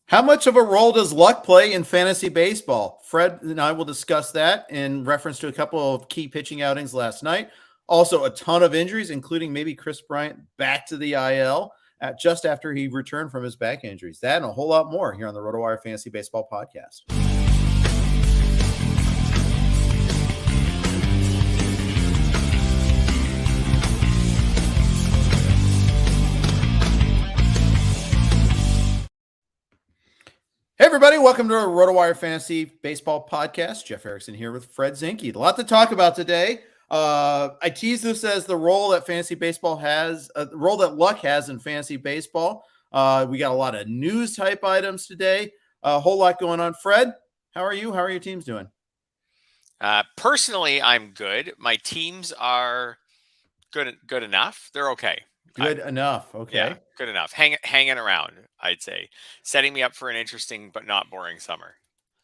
How much of a role does luck play in fantasy baseball? Fred and I will discuss that in reference to a couple of key pitching outings last night. Also, a ton of injuries, including maybe Chris Bryant back to the IL just after he returned from his back injuries. That and a whole lot more here on the RotoWire Fantasy Baseball Podcast. Hey, everybody. Welcome to our RotoWire Fantasy Baseball Podcast. Jeff Erickson here with Fred Zinkie. A lot to talk about today. I tease this as the role that fantasy baseball has, the role that luck has in fantasy baseball. We got a lot of news type items today. A whole lot going on. Fred, how are you? How are your teams doing? Personally, I'm good. My teams are good enough. They're okay. Good enough. Okay. Yeah, good enough. Hanging around, I'd say. Setting me up for an interesting but not boring summer.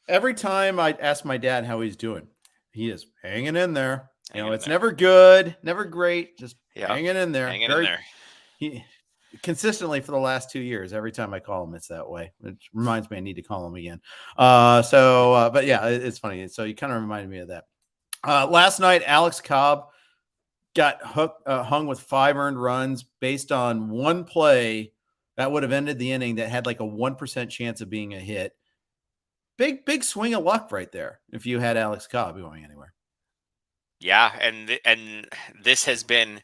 Every time I ask my dad how he's doing, he is hanging in there. It's never good, never great, just hanging in there. Hanging in there. He consistently for the last 2 years, every time I call him, it's that way. It reminds me I need to call him again. But yeah, it's funny. So you kind of reminded me of that. Last night, Alex Cobb got hung with 5 earned runs based on one play that would have ended the inning that had like a 1% chance of being a hit. Big swing of luck right there if you had Alex Cobb going anywhere. Yeah, and this has been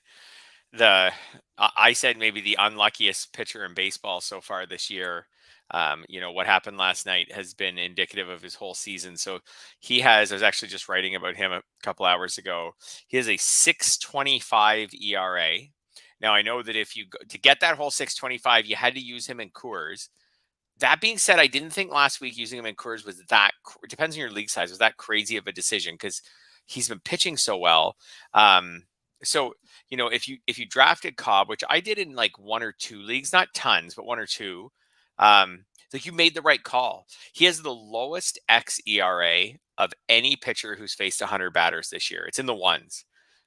I said maybe the unluckiest pitcher in baseball so far this year. What happened last night has been indicative of his whole season. So I was actually just writing about him a couple hours ago. He has a 6.25 ERA. Now I know that to get that whole 6.25, you had to use him in Coors. That being said, I didn't think last week using him in Coors was it depends on your league size, was that crazy of a decision because he's been pitching so well. So, if you drafted Cobb, which I did in like 1 or 2 leagues, not tons, but 1 or 2, you made the right call. He has the lowest xERA of any pitcher who's faced 100 batters this year. It's in the ones.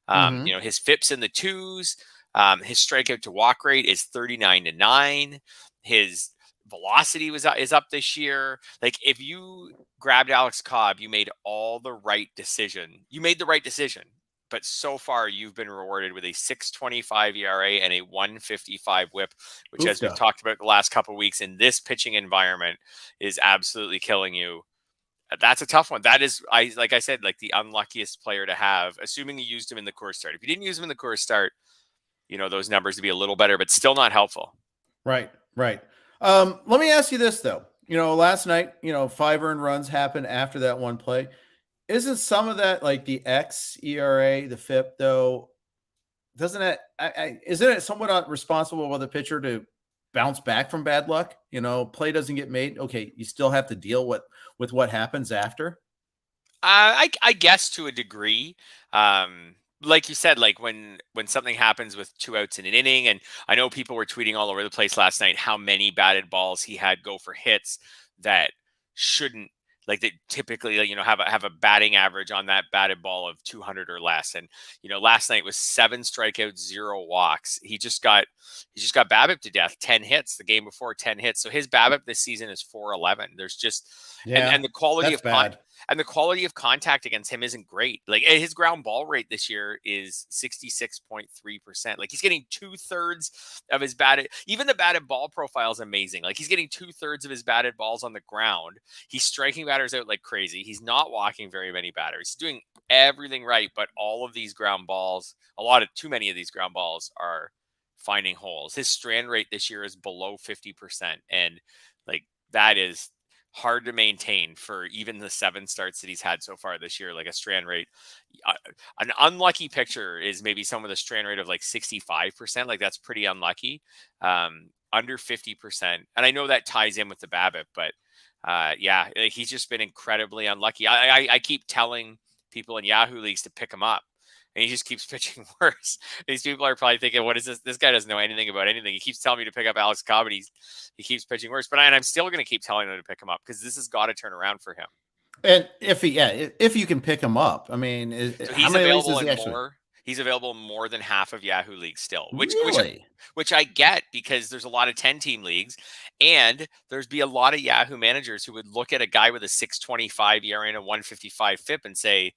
His FIP's in the 2s. His strikeout to walk rate is 39-9. His velocity is up this year. Like if you grabbed Alex Cobb, you made the right decision. But so far, you've been rewarded with a 6.25 ERA and a 1.55 WHIP, which, as we've talked about the last couple of weeks, in this pitching environment, is absolutely killing you. That's a tough one. That is, like I said, the unluckiest player to have, assuming you used him in the Coors start. If you didn't use him in the Coors start, those numbers would be a little better, but still not helpful. Right. Let me ask you this, though. Last night, 5 earned runs happened after that one play. Isn't some of that like the xERA, the FIP, though? Isn't it somewhat responsible for the pitcher to bounce back from bad luck? Play doesn't get made. Okay, you still have to deal with what happens after. I guess to a degree. Like you said, like when something happens with 2 outs in an inning, and I know people were tweeting all over the place last night how many batted balls he had go for hits that shouldn't. Like they typically, have a batting average on that batted ball of 200 or less. And, last night was 7 strikeouts, 0 walks. He just got BABIP to death, 10 hits the game before, 10 hits. So his BABIP this season is 4.11. There's just, and the quality the quality of contact against him isn't great. Like his ground ball rate this year is 66.3%. Like he's getting 2/3 of his batted, even the batted ball profile is amazing. Like he's getting 2/3 of his batted balls on the ground. He's striking batters out like crazy. He's not walking very many batters. He's doing everything right, but all of these ground balls, too many of these ground balls are finding holes. His strand rate this year is below 50%. And like that is hard to maintain for even the 7 starts that he's had so far this year. Like a strand rate, an unlucky pitcher is maybe someone with a strand rate of like 65%. Like that's pretty unlucky. Under 50%. And I know that ties in with the BABIP, but he's just been incredibly unlucky. I keep telling people in Yahoo leagues to pick him up, and he just keeps pitching worse. These people are probably thinking, what is this? This guy doesn't know anything about anything. He keeps telling me to pick up Alex Cobb, and he keeps pitching worse. But I'm still going to keep telling them to pick him up because this has got to turn around for him. And if you can pick him up, I mean, so he's available in more. He's available in more than half of Yahoo leagues still, Really? which I get because there's a lot of 10-team leagues, and there's be a lot of Yahoo managers who would look at a guy with a 6.25 ERA and a 155 FIP and say,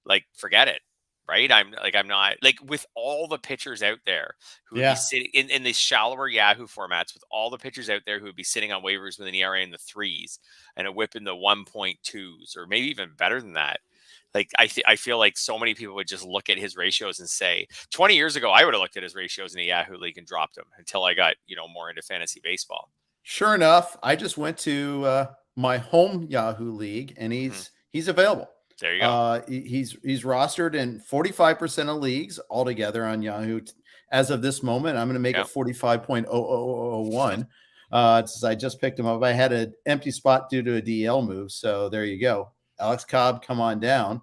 like, forget it. Right. I'm not like with all the pitchers out there who would be sitting in these shallower Yahoo formats with all the pitchers out there who would be sitting on waivers with an ERA in the 3s and a whip in the 1.2s or maybe even better than that. Like I feel like so many people would just look at his ratios and say 20 years ago, I would have looked at his ratios in a Yahoo league and dropped them until I got, more into fantasy baseball. Sure enough, I just went to my home Yahoo league and he's available. There you go. He's rostered in 45% of leagues altogether on Yahoo. As of this moment, I'm going to make it 45.0001. Since I just picked him up. I had an empty spot due to a DL move. So there you go. Alex Cobb, come on down.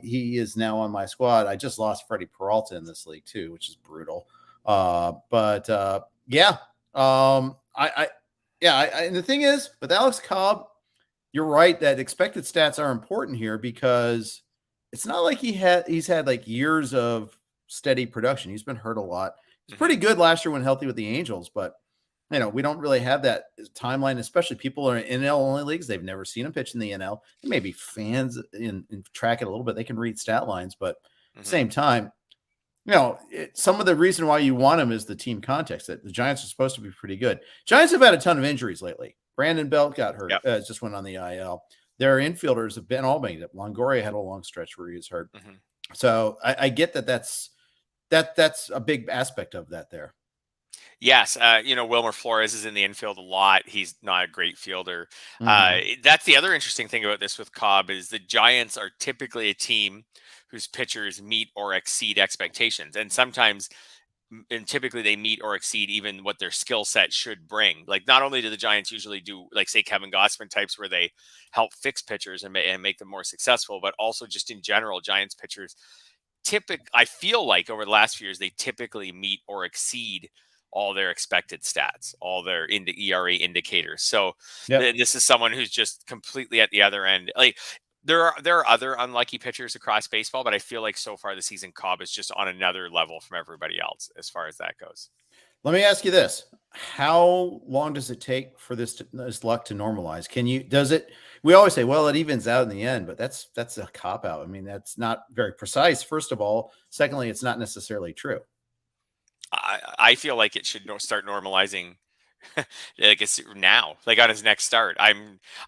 He is now on my squad. I just lost Freddie Peralta in this league too, which is brutal. And the thing is with Alex Cobb, you're right that expected stats are important here because it's not like he's had like years of steady production. He's been hurt a lot. He's pretty good last year when healthy with the Angels, but we don't really have that timeline, especially people are in NL only leagues. They've never seen him pitch in the NL. Maybe fans and track it a little bit. They can read stat lines, but at the same time, some of the reason why you want him is the team context that the Giants are supposed to be pretty good. Giants have had a ton of injuries lately. Brandon Belt got hurt. Just went on the IL. Their infielders have been all banged up. Longoria had a long stretch where he was hurt. So I get that's a big aspect of that there. Yes. Wilmer Flores is in the infield a lot. He's not a great fielder. That's the other interesting thing about this with Cobb is the Giants are typically a team whose pitchers meet or exceed expectations. And typically they meet or exceed even what their skill set should bring. Like not only do the Giants usually do like say Kevin Gausman types where they help fix pitchers and make them more successful, but also just in general, Giants pitchers I feel like over the last few years, they typically meet or exceed all their expected stats, all their ERA indicators. So this is someone who's just completely at the other end. Like there are other unlucky pitchers across baseball, but I feel like so far this season, Cobb is just on another level from everybody else as far as that goes. Let me ask you this. How long does it take for this luck to normalize? We always say, well, it evens out in the end, but that's a cop out. I mean, that's not very precise. First of all, secondly, it's not necessarily true. I feel like it should start normalizing like it's now, like on his next start. I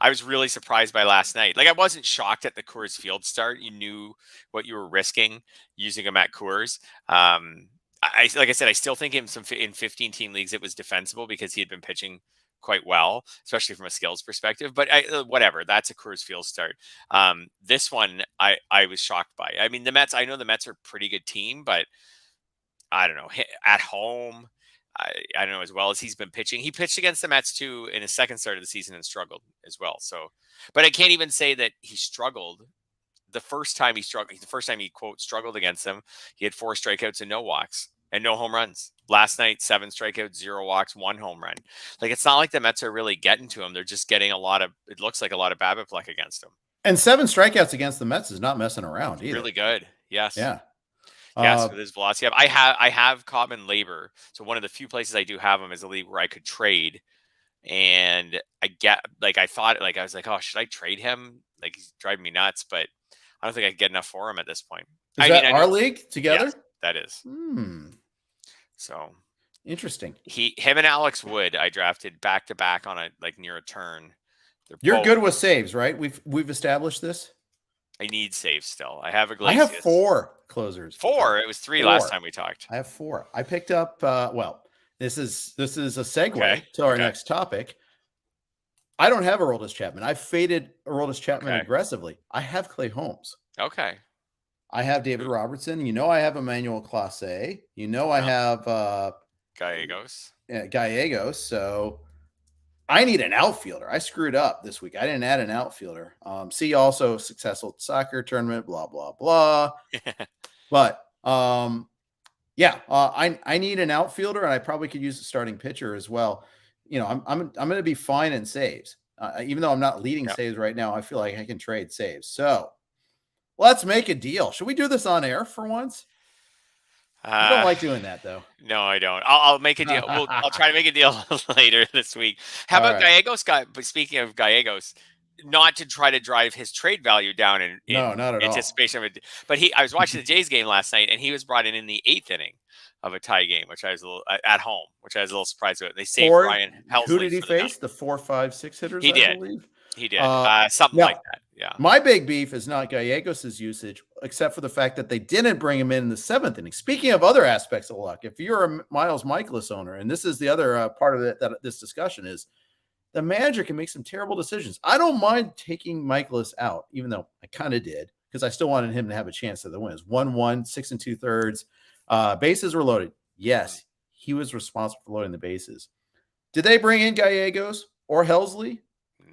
was really surprised by last night. Like I wasn't shocked at the Coors Field start. You knew what you were risking using him at Coors. Like I said, I still think in 15-team leagues it was defensible because he had been pitching quite well, especially from a skills perspective. But whatever, that's a Coors Field start. This one I was shocked by. I mean, the Mets. I know the Mets are a pretty good team, but I don't know, at home, I don't know, as well as he's been pitching. He pitched against the Mets too in his second start of the season and struggled as well. So, but I can't even say that he struggled. The first time he quote struggled against them, he had 4 strikeouts and no walks and no home runs. Last night, 7 strikeouts, 0 walks, 1 home run. Like it's not like the Mets are really getting to him. They're just getting it looks like a lot of BABIP luck against him. And 7 strikeouts against the Mets is not messing around either. Really good. Yes. Yeah. Yes, with his velocity. I have Cobb in labor. So one of the few places I do have him is a league where I could trade. And I was like, oh, should I trade him? Like he's driving me nuts, but I don't think I can get enough for him at this point. Is that our league together? Yes, that is. So interesting. Him and Alex Wood, I drafted back to back on near a turn. You're good with saves, right? We've established this. I need saves still. I have I have 4 closers. 4. It was 3 last time we talked. I have 4. I picked up. This is a segue to our next topic. I don't have Aroldis Chapman. I faded Aroldis Chapman aggressively. I have Clay Holmes. Okay. I have David Robertson. I have Emmanuel Clase. I have Gallegos. So I need an outfielder. I screwed up this week. I didn't add an outfielder. See also successful soccer tournament, blah, blah, blah. But I need an outfielder, and I probably could use a starting pitcher as well. I'm going to be fine in saves. Even though I'm not leading saves right now, I feel like I can trade saves. So let's make a deal. Should we do this on air for once? You don't like doing that, though. No, I don't. I'll make a deal. I'll try to make a deal later this week. How All about right. Gallegos? But speaking of Gallegos, not to try to drive his trade value down No, in not at all. anticipation of it, but I was watching the Jays game last night, and he was brought in the 8th inning of a tie game, which I was a little at home, which I was a little surprised with. They saved Ryan Who Helsley did he for the face? The 4, 5, 6 hitters, He I did. believe. He did. Something now, like that. Yeah. My big beef is not Gallegos' usage, except for the fact that they didn't bring him in the 7th inning. Speaking of other aspects of luck, if you're a Miles Mikolas owner, and this is the other part of it that this discussion is, the manager can make some terrible decisions. I don't mind taking Mikolas out, even though I kind of did, because I still wanted him to have a chance at the wins. 1-1, 6 2/3. Bases were loaded. Yes, he was responsible for loading the bases. Did they bring in Gallegos or Helsley?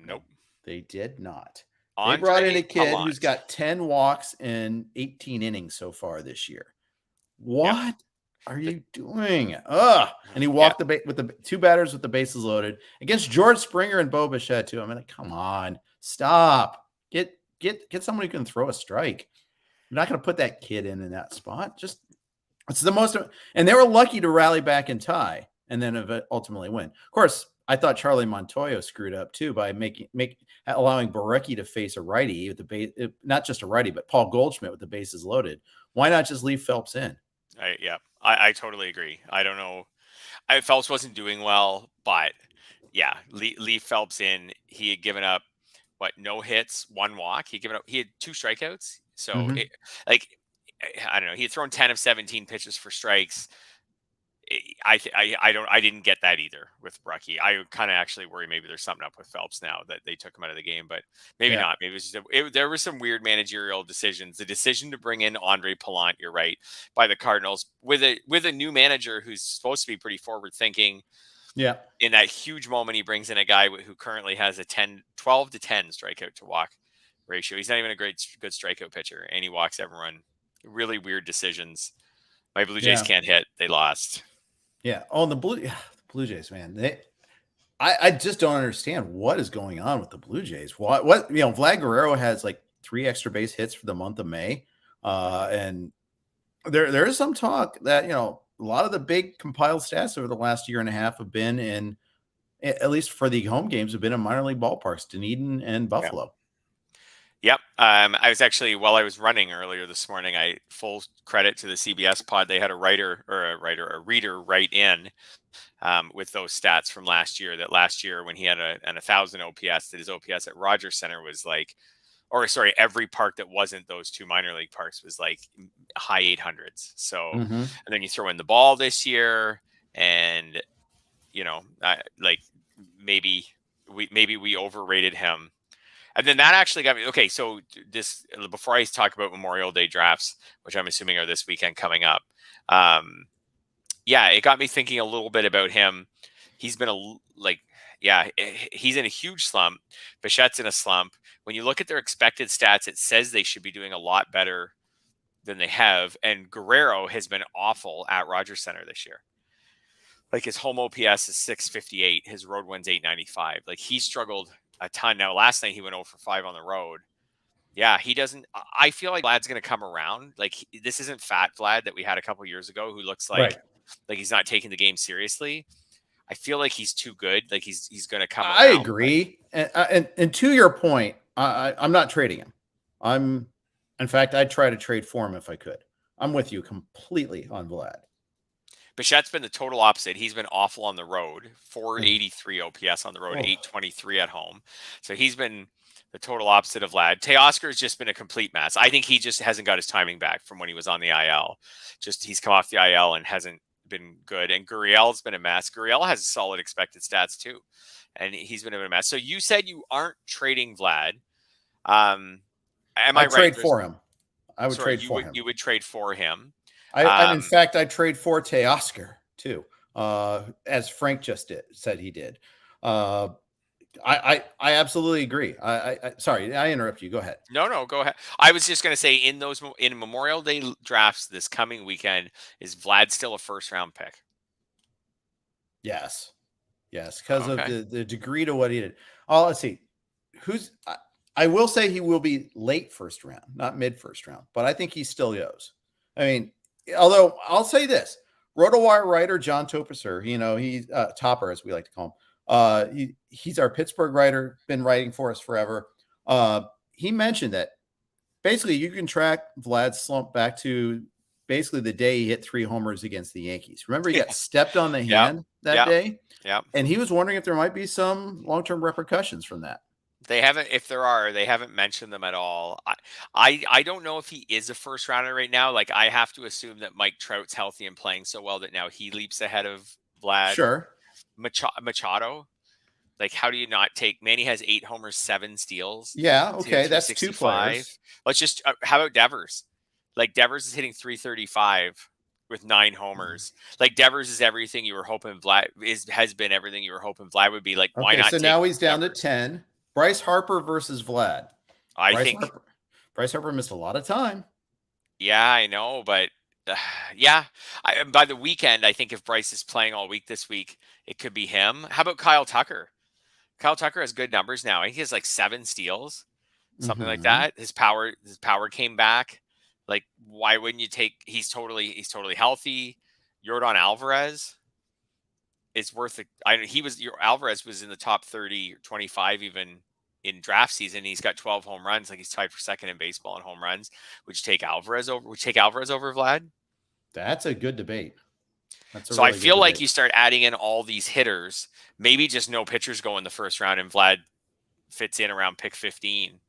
Nope. They did not. They brought in a kid who's got 10 walks in 18 innings so far this year. What are you doing? And he walked with the 2 batters with the bases loaded against George Springer and Bo Bichette too. I mean, come on, stop. Get someone who can throw a strike. You're not going to put that kid in that spot. Just it's the most. And they were lucky to rally back and tie, and then ultimately win. Of course, I thought Charlie Montoyo screwed up too by allowing Barecki to face a righty with the base, not just a righty, but Paul Goldschmidt with the bases loaded. Why not just leave Phelps in? I totally agree. I don't know. Phelps wasn't doing well, but yeah, leave Phelps in. He had given up no hits, 1 walk. He had 2 strikeouts. So I don't know. He had thrown 10 of 17 pitches for strikes. I didn't get that either with Barecki. I kind of actually worry maybe there's something up with Phelps now that they took him out of the game, but maybe not. Maybe it was there were some weird managerial decisions. The decision to bring in Andre Pallant, you're right, by the Cardinals with a new manager who's supposed to be pretty forward thinking. Yeah. In that huge moment, he brings in a guy who currently has a 12 to 10 strikeout to walk ratio. He's not even a good strikeout pitcher, and he walks everyone. Really weird decisions. My Blue Jays can't hit. They lost. Yeah. Oh, and the Blue Jays, man. I just don't understand what is going on with the Blue Jays. What Vlad Guerrero has like 3 extra base hits for the month of May. And there is some talk that, a lot of the big compiled stats over the last year and a half have been in, at least for the home games, have been in minor league ballparks, Dunedin and Buffalo. Yep. I was actually, while I was running earlier this morning, full credit to the CBS pod. They had a reader write in with those stats from last year. That last year when he had an 1,000 OPS, that his OPS at Rogers Center was every park that wasn't those 2 minor league parks was like high 800s. So, and then you throw in the ball this year, and maybe we overrated him. And then that actually got me. Okay, so before I talk about Memorial Day drafts, which I'm assuming are this weekend coming up, it got me thinking a little bit about him. He's been he's in a huge slump. Bichette's in a slump. When you look at their expected stats, it says they should be doing a lot better than they have. And Guerrero has been awful at Rogers Center this year. Like his home OPS is 658. His road win's 895. Like he struggled a ton. Now, last night he went 0 for 5 on the road. Yeah, he doesn't. I feel like Vlad's going to come around. Like this isn't fat Vlad that we had a couple years ago, who looks like he's not taking the game seriously. I feel like he's too good. Like he's going to come around. I agree. And to your point, I'm not trading him. In fact, I'd try to trade for him if I could. I'm with you completely on Vlad. Bichette's been the total opposite. He's been awful on the road. 483 OPS on the road, 823 at home. So he's been the total opposite of Vlad. Teoscar's just been a complete mess. I think he just hasn't got his timing back from when he was on the IL. He's come off the IL and hasn't been good. And Gurriel's been a mess. Gurriel has solid expected stats too, and he's been a mess. So you said you aren't trading Vlad. Am I right? Trade for him. I would trade for him. You would trade for him. In fact, I'd trade for Teoscar too, as Frank just said he did. I absolutely agree. Sorry, I interrupt you. Go ahead. No, go ahead. I was just going to say in Memorial Day drafts this coming weekend, is Vlad still a first-round pick? Yes, because of the degree to what he did. Oh, let's see. I will say he will be late first round, not mid first round, but I think he still goes. I mean, Although I'll say this, RotoWire writer John Topacer, he's Topper as we like to call him. He's our Pittsburgh writer, been writing for us forever. He mentioned that basically you can track Vlad's slump back to basically the day he hit 3 homers against the Yankees. Remember, he got stepped on the hand that day, and he was wondering if there might be some long-term repercussions from that. They haven't, if there are, they haven't mentioned them at all. I don't know if he is a first rounder right now. Like, I have to assume that Mike Trout's healthy and playing so well that now he leaps ahead of Vlad. Sure. Machado. Like, how do you not take? Manny has 8 homers, 7 steals. Yeah, okay, that's 2 players. Let's just how about Devers? Like, Devers is hitting 335 with 9 homers. Like, Devers is everything you were hoping Vlad has been everything you were hoping Vlad would be. Like, why not? So now he's down to 10. Bryce Harper versus Vlad. Bryce Harper missed a lot of time. Yeah, I know, but yeah. By the weekend, I think if Bryce is playing all week this week, it could be him. How about Kyle Tucker? Kyle Tucker has good numbers now. I think he has like 7 steals, something like that. His power came back. Like, why wouldn't you take? He's totally healthy. Yordan Alvarez is worth it. Alvarez was in the top 30 or 25 even in draft season. He's got 12 home runs. Like, he's tied for second in baseball in home runs. Would you take Alvarez over? Would you take Alvarez over Vlad? That's a good debate. So I feel like you start adding in all these hitters, maybe just no pitchers go in the first round, and Vlad fits in around pick 15.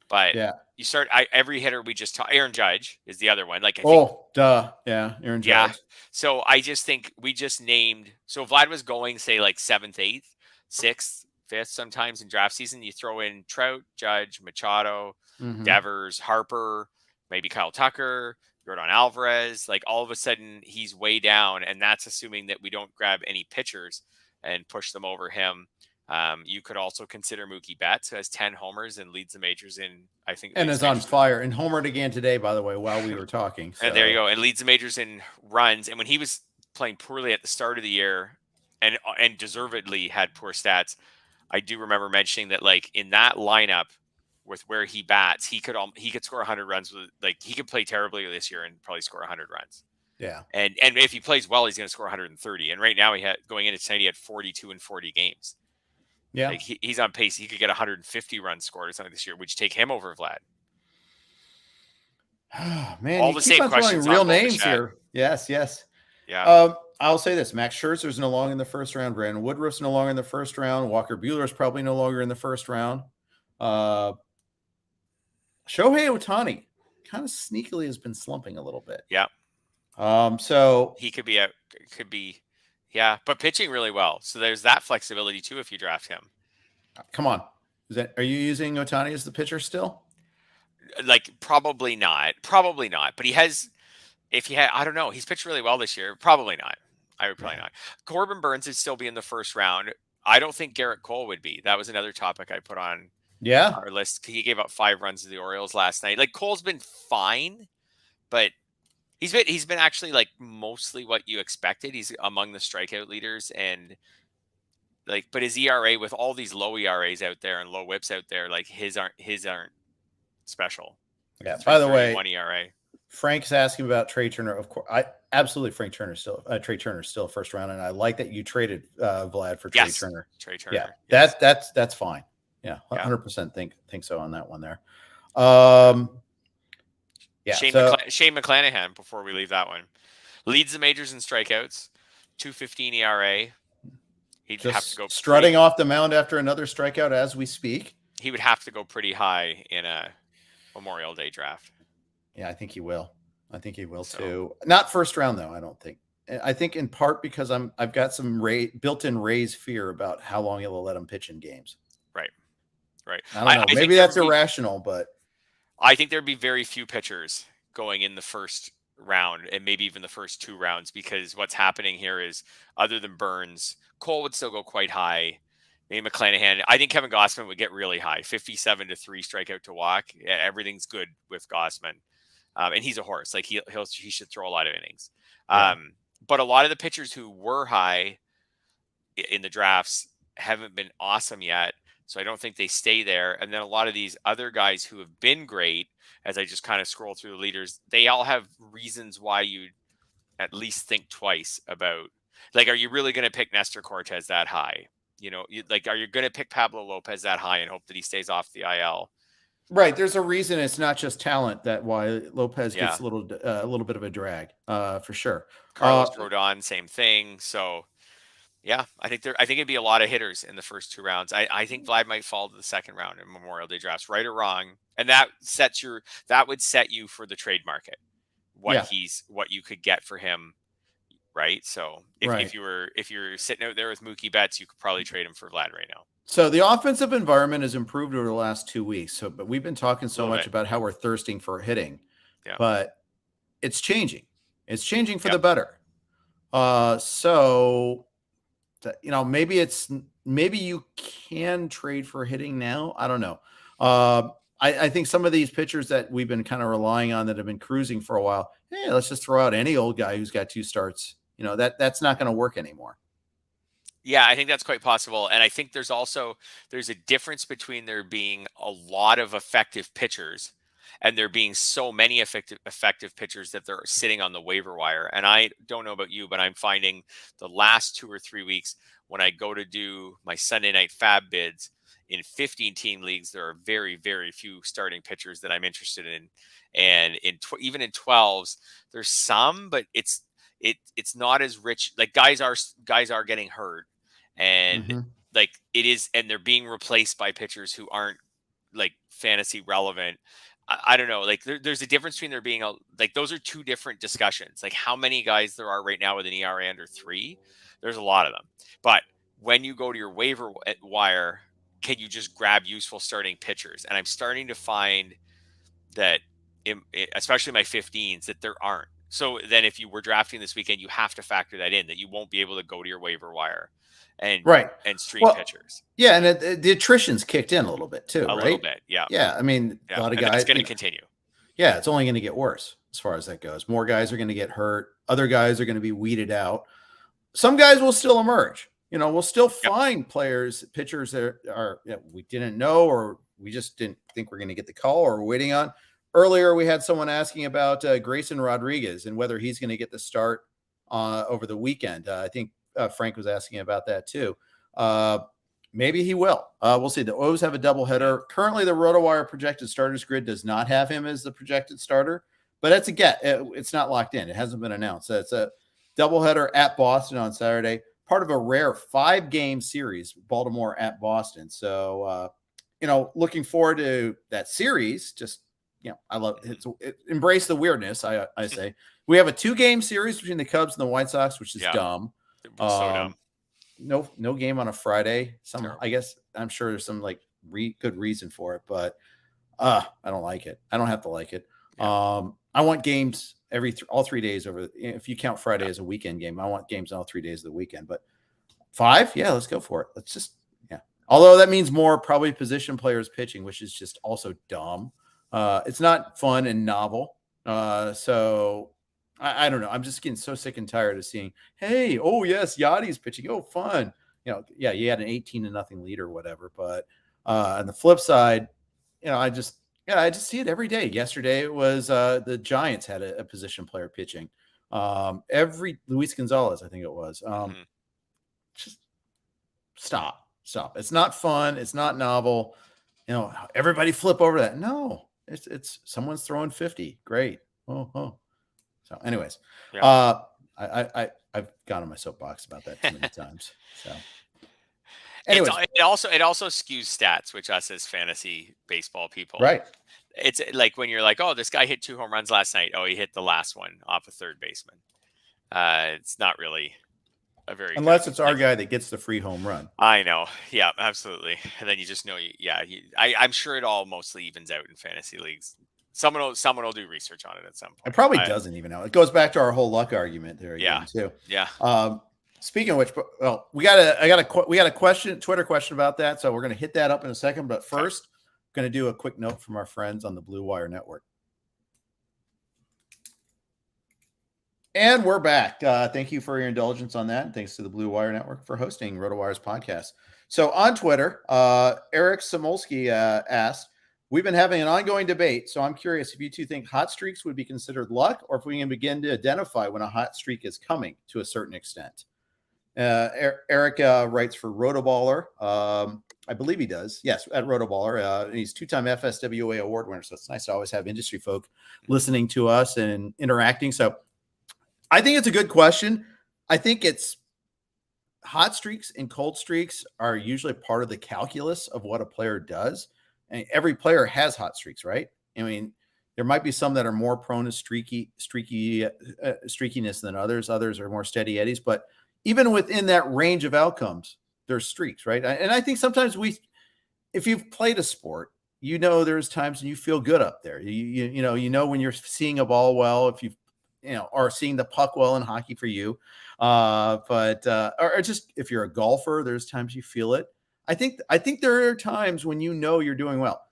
But you start every hitter we just talked. Aaron Judge is the other one. Like, Aaron Judge. Yeah. So I just think we just named. So Vlad was going, say, like 7th, 8th, 6th, 5th sometimes in draft season. You throw in Trout, Judge, Machado, Devers, Harper, maybe Kyle Tucker, Yordan Alvarez. Like, all of a sudden he's way down, and that's assuming that we don't grab any pitchers and push them over him. You could also consider Mookie Betts, who has 10 homers and leads the majors in, I think. And is on fire and homered again today, by the way, while we were talking. So. And there you go. And leads the majors in runs. And when he was playing poorly at the start of the year and deservedly had poor stats, I do remember mentioning that, like, in that lineup with where he bats, he could score 100 runs. Like, he could play terribly this year and probably score 100 runs. Yeah. And if he plays well, he's going to score 130. And right now going into tonight, he had 42 in 40 games. Yeah, like he's on pace. He could get 150 runs scored or something this year. Would you take him over Vlad? Man, all the same questions. Real names here. Yes. Yeah. I'll say this: Max Scherzer's no longer in the first round. Brandon Woodruff's no longer in the first round. Walker Buehler's probably no longer in the first round. Shohei Ohtani kind of sneakily has been slumping a little bit. Yeah. So he could be. Yeah, but pitching really well. So there's that flexibility too if you draft him. Come on. Are you using Ohtani as the pitcher still? Like, probably not. But I don't know. He's pitched really well this year. Probably not. I would probably not. Corbin Burns would still be in the first round. I don't think Garrett Cole would be. That was another topic I put on our list. He gave up 5 runs to the Orioles last night. Like, Cole's been fine, but he's been actually, like, mostly what you expected. He's among the strikeout leaders, and like, but his ERA, with all these low ERAs out there and low WHIPs out there, like, his aren't special. Yeah. By the way, 1 ERA. Frank's asking about Trey Turner. Of course, absolutely. Trey Turner's still first round, and I like that you traded Vlad for Trey Turner. Trey Turner. Yeah, yes. that's fine. Yeah, 100% think so on that one there. Yeah, Shane Mcclanahan, before we leave that one, leads the majors in strikeouts, 2.15 ERA. He'd have to go strutting off the mound after another strikeout as we speak. He would have to go pretty high in a Memorial Day draft. Yeah, I think he will. Too. Not first round though, I don't think. I think in part because I've got some built-in Rays fear about how long he'll let him pitch in games. Right. I don't know. Maybe that's irrational, but I think there'd be very few pitchers going in the first round and maybe even the first 2 rounds, because what's happening here is, other than Burns, Cole would still go quite high. Maybe Mcclanahan. I think Kevin Gausman would get really high, 57 to 3 strikeout to walk. Yeah, everything's good with Gausman. And he's a horse. Like, he should throw a lot of innings. Yeah. But a lot of the pitchers who were high in the drafts haven't been awesome yet. So I don't think they stay there. And then a lot of these other guys who have been great, as I just kind of scroll through the leaders, they all have reasons why you at least think twice about, like, are you really going to pick Nestor Cortez that high? Are you going to pick Pablo Lopez that high and hope that he stays off the IL? Right. There's a reason it's not just talent that why Lopez Yeah. gets a little bit of a drag, for sure. Carlos Rodon, same thing. So yeah, I think it'd be a lot of hitters in the first 2 rounds. I think Vlad might fall to the second round in Memorial Day drafts, right or wrong. And that would set you for the trade market, what you could get for him. Right. So if you're sitting out there with Mookie Betts, you could probably trade him for Vlad right now. So the offensive environment has improved over the last 2 weeks. But we've been talking so much about how we're thirsting for hitting, but it's changing. It's changing for the better. So, maybe you can trade for hitting now. I don't know. I think some of these pitchers that we've been kind of relying on that have been cruising for a while, hey, let's just throw out any old guy who's got 2 starts. That's not going to work anymore. Yeah, I think that's quite possible. And I think there's a difference between there being a lot of effective pitchers and there being so many effective pitchers that they're sitting on the waiver wire. And I don't know about you, but I'm finding the last 2 or 3 weeks when I go to do my Sunday night fab bids in 15-team leagues, there are very, very few starting pitchers that I'm interested in. And even in 12s, there's some, but it's not as rich. Like guys are getting hurt, and like it is, and they're being replaced by pitchers who aren't like fantasy relevant. I don't know. Like there's a difference between there being those are 2 different discussions. Like how many guys there are right now with an ERA under 3. There's a lot of them. But when you go to your waiver wire, can you just grab useful starting pitchers? And I'm starting to find that, especially my 15s, that there aren't. So then if you were drafting this weekend, you have to factor that in, that you won't be able to go to your waiver wire and stream pitchers. Yeah, and the attrition's kicked in a little bit too, a little bit, yeah. Yeah, I mean, a lot of guys. It's going to continue. Yeah, it's only going to get worse as far as that goes. More guys are going to get hurt. Other guys are going to be weeded out. Some guys will still emerge. We'll still find pitchers that are we didn't know, or we just didn't think we're going to get the call, or we're waiting on. Earlier, we had someone asking about Grayson Rodriguez and whether he's going to get the start over the weekend. I think Frank was asking about that too. Maybe he will. We'll see. The O's have a doubleheader. Currently, the RotoWire projected starters grid does not have him as the projected starter, but it's a get. It's not locked in. It hasn't been announced. It's a doubleheader at Boston on Saturday, part of a rare 5-game series, Baltimore at Boston. So, looking forward to that series. Just, I love it. Embrace the weirdness. I say we have a 2-game series between the Cubs and the White Sox, which is dumb. So dumb. No game on a Friday. I guess I'm sure there's some good reason for it, but I don't like it. I don't have to like it. Yeah. I want games all 3 days if you count Friday as a weekend game. I want games all 3 days of the weekend, but 5, let's go for it. Let's just Although that means more probably position players pitching, which is just also dumb. It's not fun and novel. So I don't know. I'm just getting so sick and tired of seeing, hey, oh yes, Yachty's pitching. Oh, fun. You had an 18-0 lead or whatever. But on the flip side, I just see it every day. Yesterday it was the Giants had a position player pitching. Luis Gonzalez, I think it was. Just stop. It's not fun. It's not novel. Everybody flip over that. No, it's someone's throwing 50. Great. Oh. So anyways, I've gone on my soapbox about that too many times. So anyways, it also skews stats, which us as fantasy baseball people, right? It's like when you're like, oh, this guy hit 2 home runs last night. Oh, he hit the last one off a third baseman. It's not really unless it's our guy that gets the free home run. I know. Yeah, absolutely. And then you just know, I'm sure it all mostly evens out in fantasy leagues. Someone will do research on it at some point. It probably doesn't even know. It goes back to our whole luck argument there again too. Yeah. Speaking of which, we got a Twitter question about that. So we're going to hit that up in a second. But first, I'm going to do a quick note from our friends on the Blue Wire Network. And we're back. Thank you for your indulgence on that. And thanks to the Blue Wire Network for hosting RotoWire's podcast. So on Twitter, Eric Samolsky asked, we've been having an ongoing debate, so I'm curious if you two think hot streaks would be considered luck, or if we can begin to identify when a hot streak is coming to a certain extent. Eric writes for RotoBaller. I believe he does. Yes, at RotoBaller. He's two-time FSWA award winner, so it's nice to always have industry folk listening to us and interacting. So I think it's a good question. I think it's hot streaks and cold streaks are usually part of the calculus of what a player does. And every player has hot streaks, right? I mean, there might be some that are more prone to streakiness than others. Others are more steady eddies, but even within that range of outcomes, there's streaks, right? And I think sometimes if you've played a sport, there's times when you feel good up there. You know when you're seeing a ball well, if you are seeing the puck well in hockey for you, or just if you're a golfer, there's times you feel it. I think there are times when you're doing well.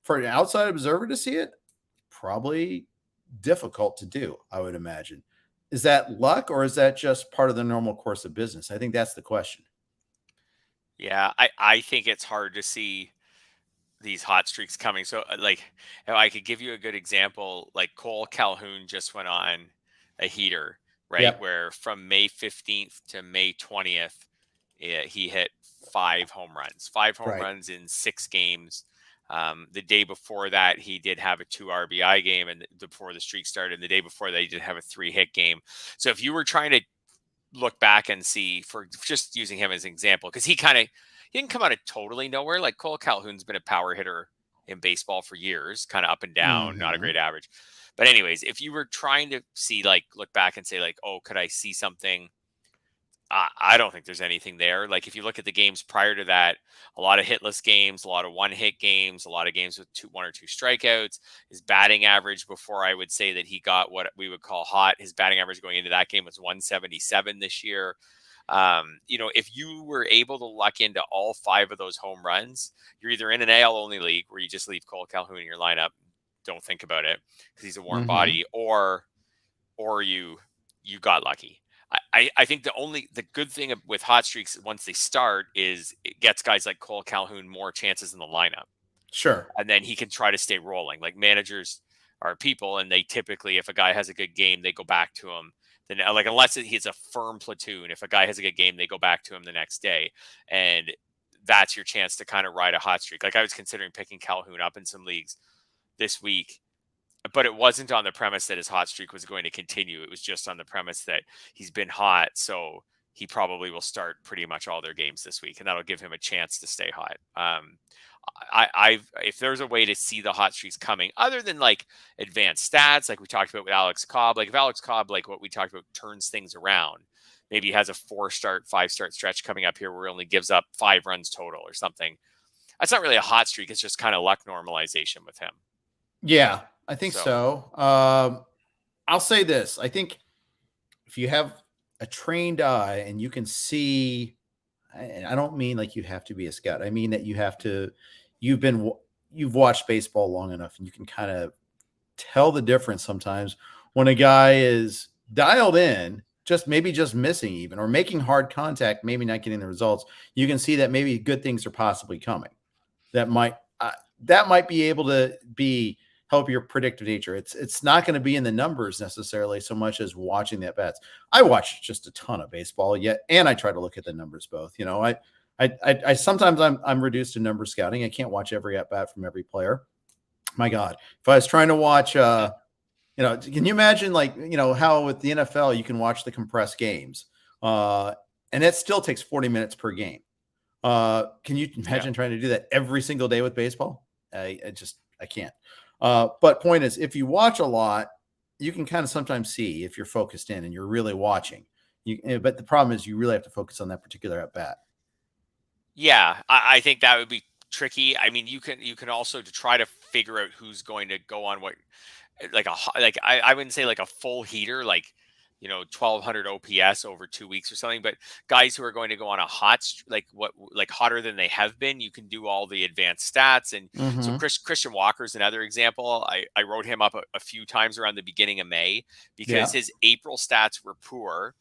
For an outside observer to see it, probably difficult to do, I would imagine. Is that luck, or is that just part of the normal course of business? I think that's the question. Yeah, I think it's hard to see these hot streaks coming. So like, if I could give you a good example, like Cole Calhoun just went on a heater, right? Yep. Where from May 15th to May 20th, he hit 5 home runs, runs in 6 games. The day before that, he did have a 2 RBI game, and before the streak started, and the day before that, he did have a 3-hit game. So if you were trying to look back and see, for just using him as an example, because he didn't come out of totally nowhere. Like Cole Calhoun's been a power hitter in baseball for years, kind of up and down, not a great average. But anyways, if you were trying to see, like, look back and say, like, oh, could I see something? I don't think there's anything there. Like, if you look at the games prior to that, a lot of hitless games, a lot of one-hit games, a lot of games with 1 or 2 strikeouts. His batting average, before I would say that he got what we would call hot, his batting average going into that game was 177 this year. If you were able to luck into all 5 of those home runs, you're either in an AL only league where you just leave Cole Calhoun in your lineup, don't think about it because he's a warm body, or you got lucky. I think the good thing with hot streaks once they start is it gets guys like Cole Calhoun more chances in the lineup. Sure. And then he can try to stay rolling. Like, managers are people, and they typically, if a guy has a good game, they go back to him. Then, like, unless he's a firm platoon, if a guy has a good game, they go back to him the next day. And that's your chance to kind of ride a hot streak. Like, I was considering picking Calhoun up in some leagues this week, but it wasn't on the premise that his hot streak was going to continue. It was just on the premise that he's been hot, so he probably will start pretty much all their games this week, and that'll give him a chance to stay hot. If there's a way to see the hot streaks coming, other than like advanced stats, like we talked about with Alex Cobb, like if Alex Cobb, like what we talked about, turns things around, maybe he has a 5-start stretch coming up here where he only gives up 5 runs total or something. That's not really a hot streak. It's just kind of luck normalization with him. Yeah, I think so. I'll say this. I think if you have a trained eye and you can see, and I don't mean like you have to be a scout. I mean that you've watched baseball long enough and you can kind of tell the difference sometimes when a guy is dialed in, just missing even, or making hard contact, maybe not getting the results. You can see that maybe good things are possibly coming. That might be able to help your predictive nature. It's not going to be in the numbers necessarily so much as watching the at-bats. I watch just a ton of baseball and I try to look at the numbers both. I sometimes I'm reduced to number scouting. I can't watch every at-bat from every player. My God, if I was trying to watch, can you imagine how with the NFL you can watch the compressed games, and it still takes 40 minutes per game. Can you imagine trying to do that every single day with baseball? I can't. But point is, if you watch a lot, you can kind of sometimes see if you're focused in and you're really watching. But the problem is you really have to focus on that particular at bat. Yeah, I think that would be tricky. I mean, you can also to try to figure out who's going to go on what, I wouldn't say like a full heater, like 1,200 OPS over 2 weeks or something, but guys who are going to go on a hotter than they have been, you can do all the advanced stats. And so Christian Walker is another example. I wrote him up a few times around the beginning of May because his April stats were poor,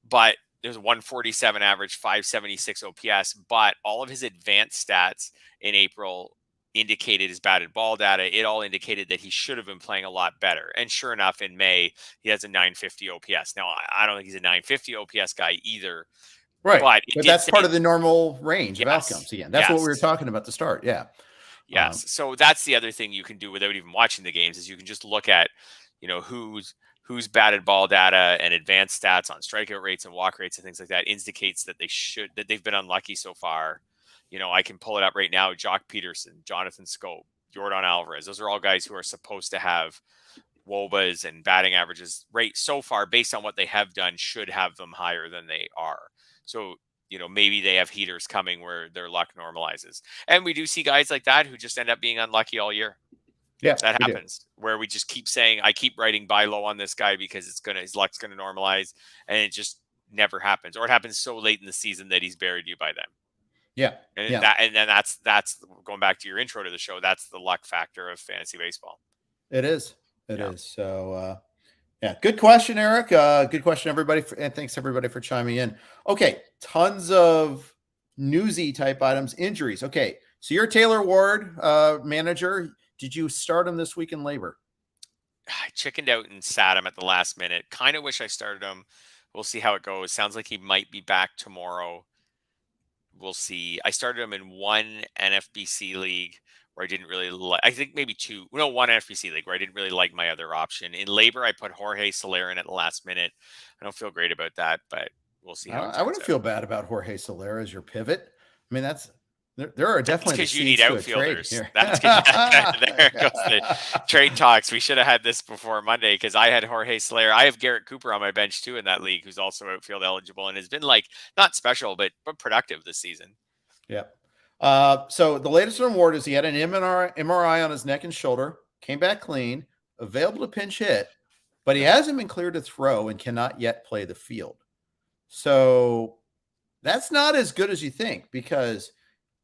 but there's a 147 average, 576 OPS, but all of his advanced stats in April indicated his batted ball data, it all indicated that he should have been playing a lot better. And sure enough, in May, he has a 950 OPS. Now, I don't think he's a 950 OPS guy either. Right. But that's part of the normal range of outcomes. Again, that's what we were talking about to start. Yeah. Yes. So that's the other thing you can do without even watching the games is you can just look at, who's batted ball data and advanced stats on strikeout rates and walk rates and things like that indicates that they've been unlucky so far. I can pull it up right now. Jock Peterson, Jonathan Scope, Jordan Alvarez. Those are all guys who are supposed to have WOBAs and batting averages rate so far based on what they have done should have them higher than they are. So, maybe they have heaters coming where their luck normalizes. And we do see guys like that who just end up being unlucky all year. Yeah, that happens where we just keep saying, I keep writing buy low on this guy because his luck's going to normalize, and it just never happens, or it happens so late in the season that he's buried you by then. Yeah. And then that's going back to your intro to the show. That's the luck factor of fantasy baseball. It is. It is. So, good question, Eric. Good question, everybody. And thanks everybody for chiming in. Okay. Tons of newsy type items, injuries. Okay. So you're Taylor Ward, manager. Did you start him this week in labor? I chickened out and sat him at the last minute. Kind of wish I started him. We'll see how it goes. Sounds like he might be back tomorrow. We'll see. I started him in one NFBC league where I didn't really like, I think maybe one NFBC league where I didn't really like my other option. In labor, I put Jorge Soler in at the last minute. I don't feel great about that, but we'll see how it turns I wouldn't out. feel bad about Jorge Soler as your pivot. I mean, there are definitely because you need outfielders. Here. That's there goes the trade talks. We should have had this before Monday because I had Jorge Soler. I have Garrett Cooper on my bench too in that league, who's also outfield eligible and has been not special but productive this season. Yeah. So the latest on Ward is he had an MRI on his neck and shoulder, came back clean, available to pinch hit, but he hasn't been cleared to throw and cannot yet play the field. So that's not as good as you think because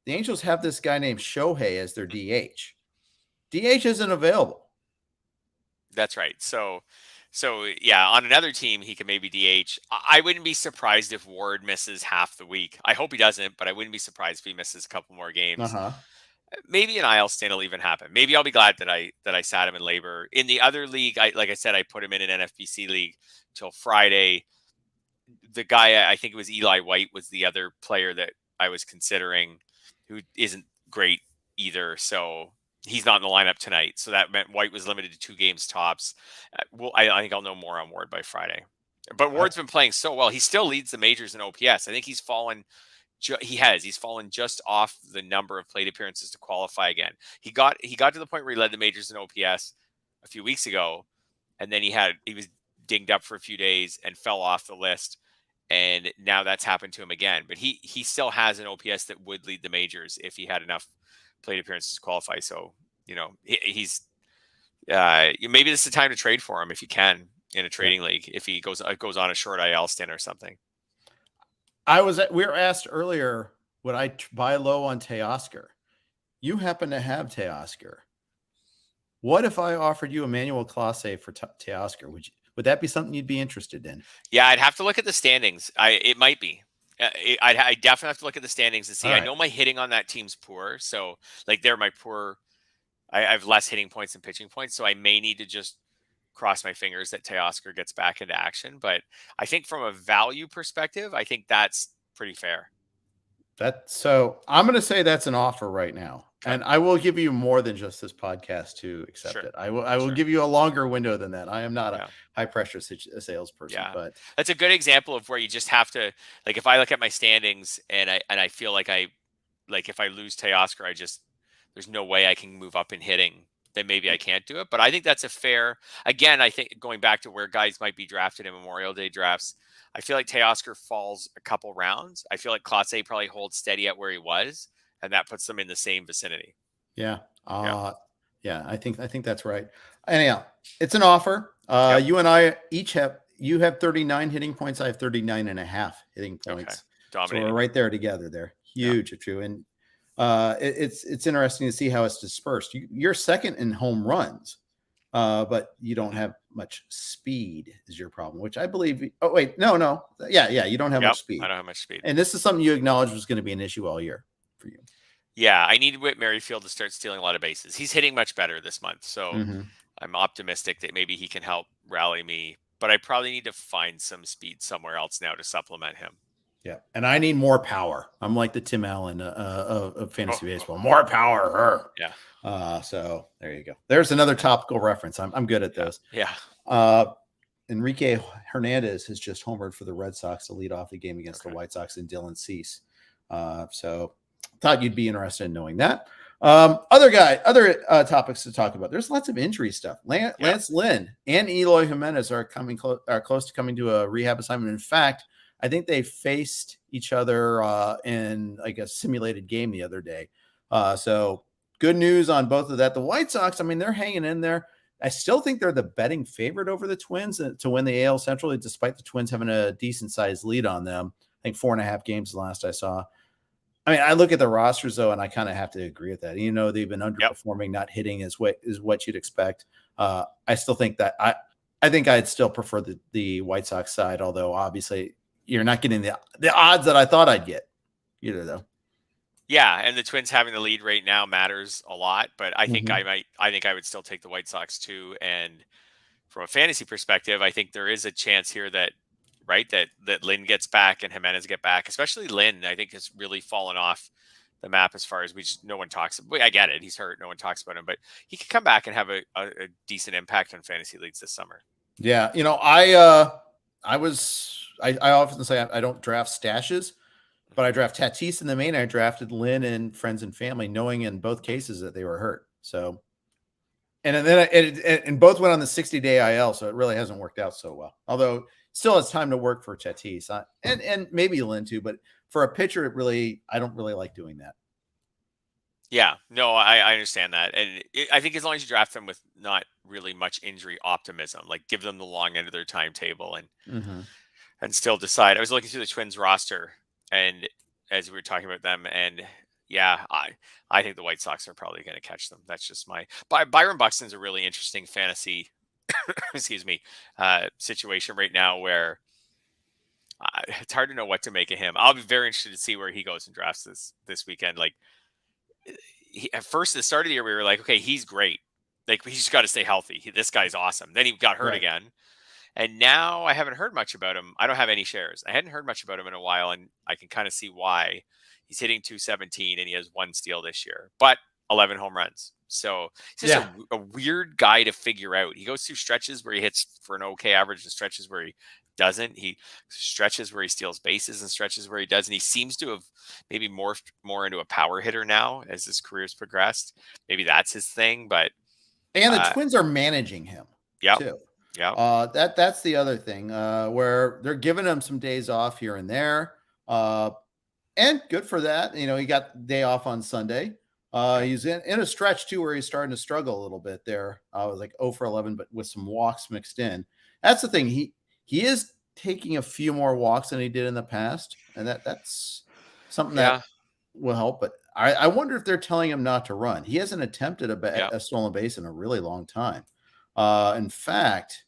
the Angels have this guy named Shohei as their DH. DH isn't available. That's right. So yeah, on another team, he can maybe DH. I wouldn't be surprised if Ward misses half the week. I hope he doesn't, but I wouldn't be surprised if he misses a couple more games. Maybe an IL stint will even happen. Maybe I'll be glad that I sat him in labor. In the other league, like I said, I put him in an NFBC league till Friday. The guy, I think it was Eli White, was the other player that I was considering, who isn't great either. So he's not in the lineup tonight. So that meant White was limited to 2 games tops. I think I'll know more on Ward by Friday. But Ward's been playing so well. He still leads the majors in OPS. I think he's fallen. He's fallen just off the number of plate appearances to qualify again. He got to the point where he led the majors in OPS a few weeks ago, and then he was dinged up for a few days and fell off the list. And now that's happened to him again. But he still has an OPS that would lead the majors if he had enough plate appearances to qualify. So, he's maybe this is the time to trade for him if you can in a trading league, if he goes on a short IL stint or something. We were asked earlier, would I buy low on Teoscar? You happen to have Teoscar. What if I offered you Emmanuel Clase for Teoscar? Would that be something you'd be interested in? Yeah, I'd have to look at the standings. It might be. I definitely have to look at the standings and see. Right. I know my hitting on that team's poor. So they're my poor. I have less hitting points than pitching points. So I may need to just cross my fingers that Teoscar gets back into action. But I think from a value perspective, I think that's pretty fair. So I'm going to say that's an offer right now. And I will give you more than just this podcast to accept it. I will give you a longer window than that. I am not a high pressure salesperson, but that's a good example of where you just have to, if I look at my standings and I feel like if I lose Teoscar, there's no way I can move up in hitting, then maybe I can't do it. But I think that's a fair, again, I think going back to where guys might be drafted in Memorial Day drafts, I feel like Teoscar falls a couple rounds. I feel like Clase probably holds steady at where he was, and that puts them in the same vicinity. Yeah. I think that's right. Anyhow, it's an offer. You and I you have 39 hitting points. I have 39 and a half hitting points. Okay. So we're right there together there. Huge, true. And it's interesting to see how it's dispersed. You're second in home runs, but you don't have much speed is your problem, which I believe. Oh, wait, no. Yeah. You don't have much speed. I don't have much speed. And this is something you acknowledged was going to be an issue all year for you. Yeah, I need Whit Merrifield to start stealing a lot of bases. He's hitting much better this month, so Mm-hmm. I'm optimistic that maybe he can help rally me. But I probably need to find some speed somewhere else now to supplement him. Yeah, and I need more power. I'm like the Tim Allen of Oh, fantasy baseball. More power. yeah, So there you go. There's another topical reference. I'm good at yeah, those. yeah. Enrique Hernandez has just homered for the Red Sox to lead off the game against Okay. the White Sox and Dylan Cease. So thought you'd be interested in knowing that. Other topics to talk about. There's lots of injury stuff. Lance Lynn and Eloy Jimenez are close to coming to a rehab assignment. In fact, I think they faced each other in like a simulated game the other day. So good news on both of that. The White Sox, I mean, they're hanging in there. I still think they're the betting favorite over the Twins to win the AL Central, despite the Twins having a decent sized lead on them. I think 4.5 games the last I saw. I mean, I look at the rosters though, and I kind of have to agree with that. You know, they've been underperforming, not hitting is what you'd expect. I still think that I think I'd still prefer the White Sox side, although obviously you're not getting the odds that I thought I'd get either though. Yeah, and the Twins having the lead right now matters a lot, but I think I think I would still take the White Sox too. And from a fantasy perspective, I think there is a chance here that that Lynn gets back and Jimenez get back, especially Lynn. I think has really fallen off the map as far as no one talks. I get it, he's hurt, no one talks about him, but he could come back and have a decent impact on fantasy leagues this summer. Yeah, you know, I often say I don't draft stashes. But I draft Tatis in the main. I drafted Lynn and friends and family, knowing in both cases that they were hurt. So, and then and both went on the 60-day IL, so it really hasn't worked out so well. Although still has time to work for Tatis and maybe Lynn too. But for a pitcher, I don't really like doing that. Yeah, no, I understand that, and I think as long as you draft them with not really much injury optimism, like give them the long end of their timetable and still decide. I was looking through the Twins roster, and as we were talking about them, and yeah, I think the White Sox are probably going to catch them. That's just Byron Buxton's a really interesting fantasy, excuse me, situation right now where it's hard to know what to make of him. I'll be very interested to see where he goes in drafts this weekend. Like at first, at the start of the year, we were like, okay, he's great. Like he's just got to stay healthy. This guy's awesome. Then he got hurt again. And now I haven't heard much about him. I don't have any shares. I hadn't heard much about him in a while, and I can kind of see why. He's hitting 217, and he has 1 steal this year, but 11 home runs. So he's just a weird guy to figure out. He goes through stretches where he hits for an okay average and stretches where he doesn't. He stretches where he steals bases and stretches where he does. And he seems to have maybe morphed more into a power hitter now as his career's progressed. Maybe that's his thing, but. And the Twins are managing him too. Yeah. That's the other thing where they're giving him some days off here and there. And good for that. You know, he got day off on Sunday. He's in a stretch too where he's starting to struggle a little bit there. I was like 0 for 11, but with some walks mixed in. That's the thing. He is taking a few more walks than he did in the past, and that's something that will help. But I wonder if they're telling him not to run. He hasn't attempted a stolen base in a really long time. In fact,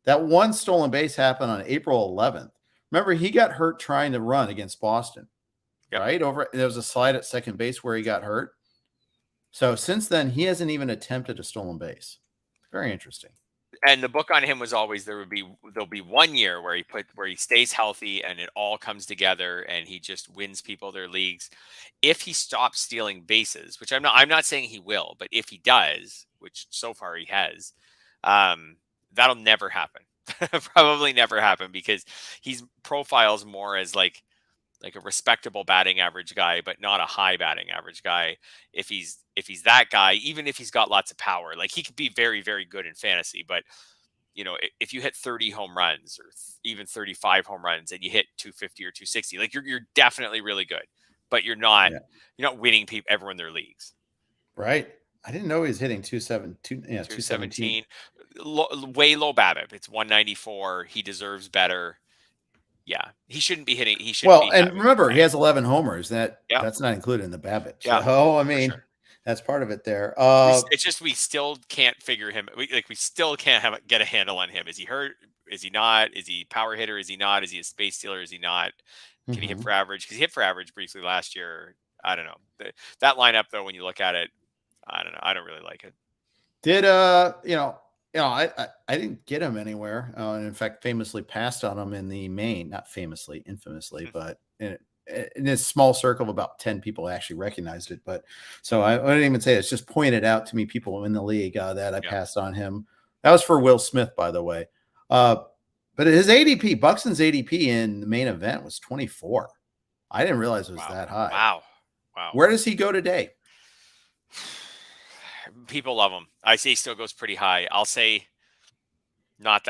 that one stolen base happened on April 11th. Remember, he got hurt trying to run against Boston, right? There was a slide at second base where he got hurt. So since then, he hasn't even attempted a stolen base. Very interesting. And the book on him was always there'll be 1 year where he stays healthy and it all comes together and he just wins people their leagues. If he stops stealing bases, which I'm not saying he will, but if he does, which so far he has, that'll never happen. Probably never happen because he's profiles more as like a respectable batting average guy, but not a high batting average guy. If he's that guy, even if he's got lots of power, like he could be very, very good in fantasy. But you know, if you hit 30 home runs or even 35 home runs and you hit 250 or 260, like you're definitely really good, but you're not winning everyone their leagues. Right. I didn't know he was hitting 217. Way low BABIP. It's 194. He deserves better. Yeah, he shouldn't be hitting. He should. Well, and remember, he has 11 homers. That's not included in the BABIP. Yeah. So, I mean, that's part of it there. It's just we still can't figure him. We still can't get a handle on him. Is he hurt? Is he not? Is he power hitter? Is he not? Is he a space stealer? Is he not? Can he hit for average? Because he hit for average briefly last year. I don't know. That lineup, though, when you look at it, I don't know. I don't really like it. Did I didn't get him anywhere. And in fact, famously passed on him in the main, not famously, infamously, but in this small circle of about 10 people actually recognized it. But so I didn't even say it. It's just pointed out to me, people in the league, that I passed on him. That was for Will Smith, by the way. But his ADP, Buxton's ADP in the main event was 24. I didn't realize it was that high. Wow. Where does he go today? People love him. I say he still goes pretty high. I'll say not.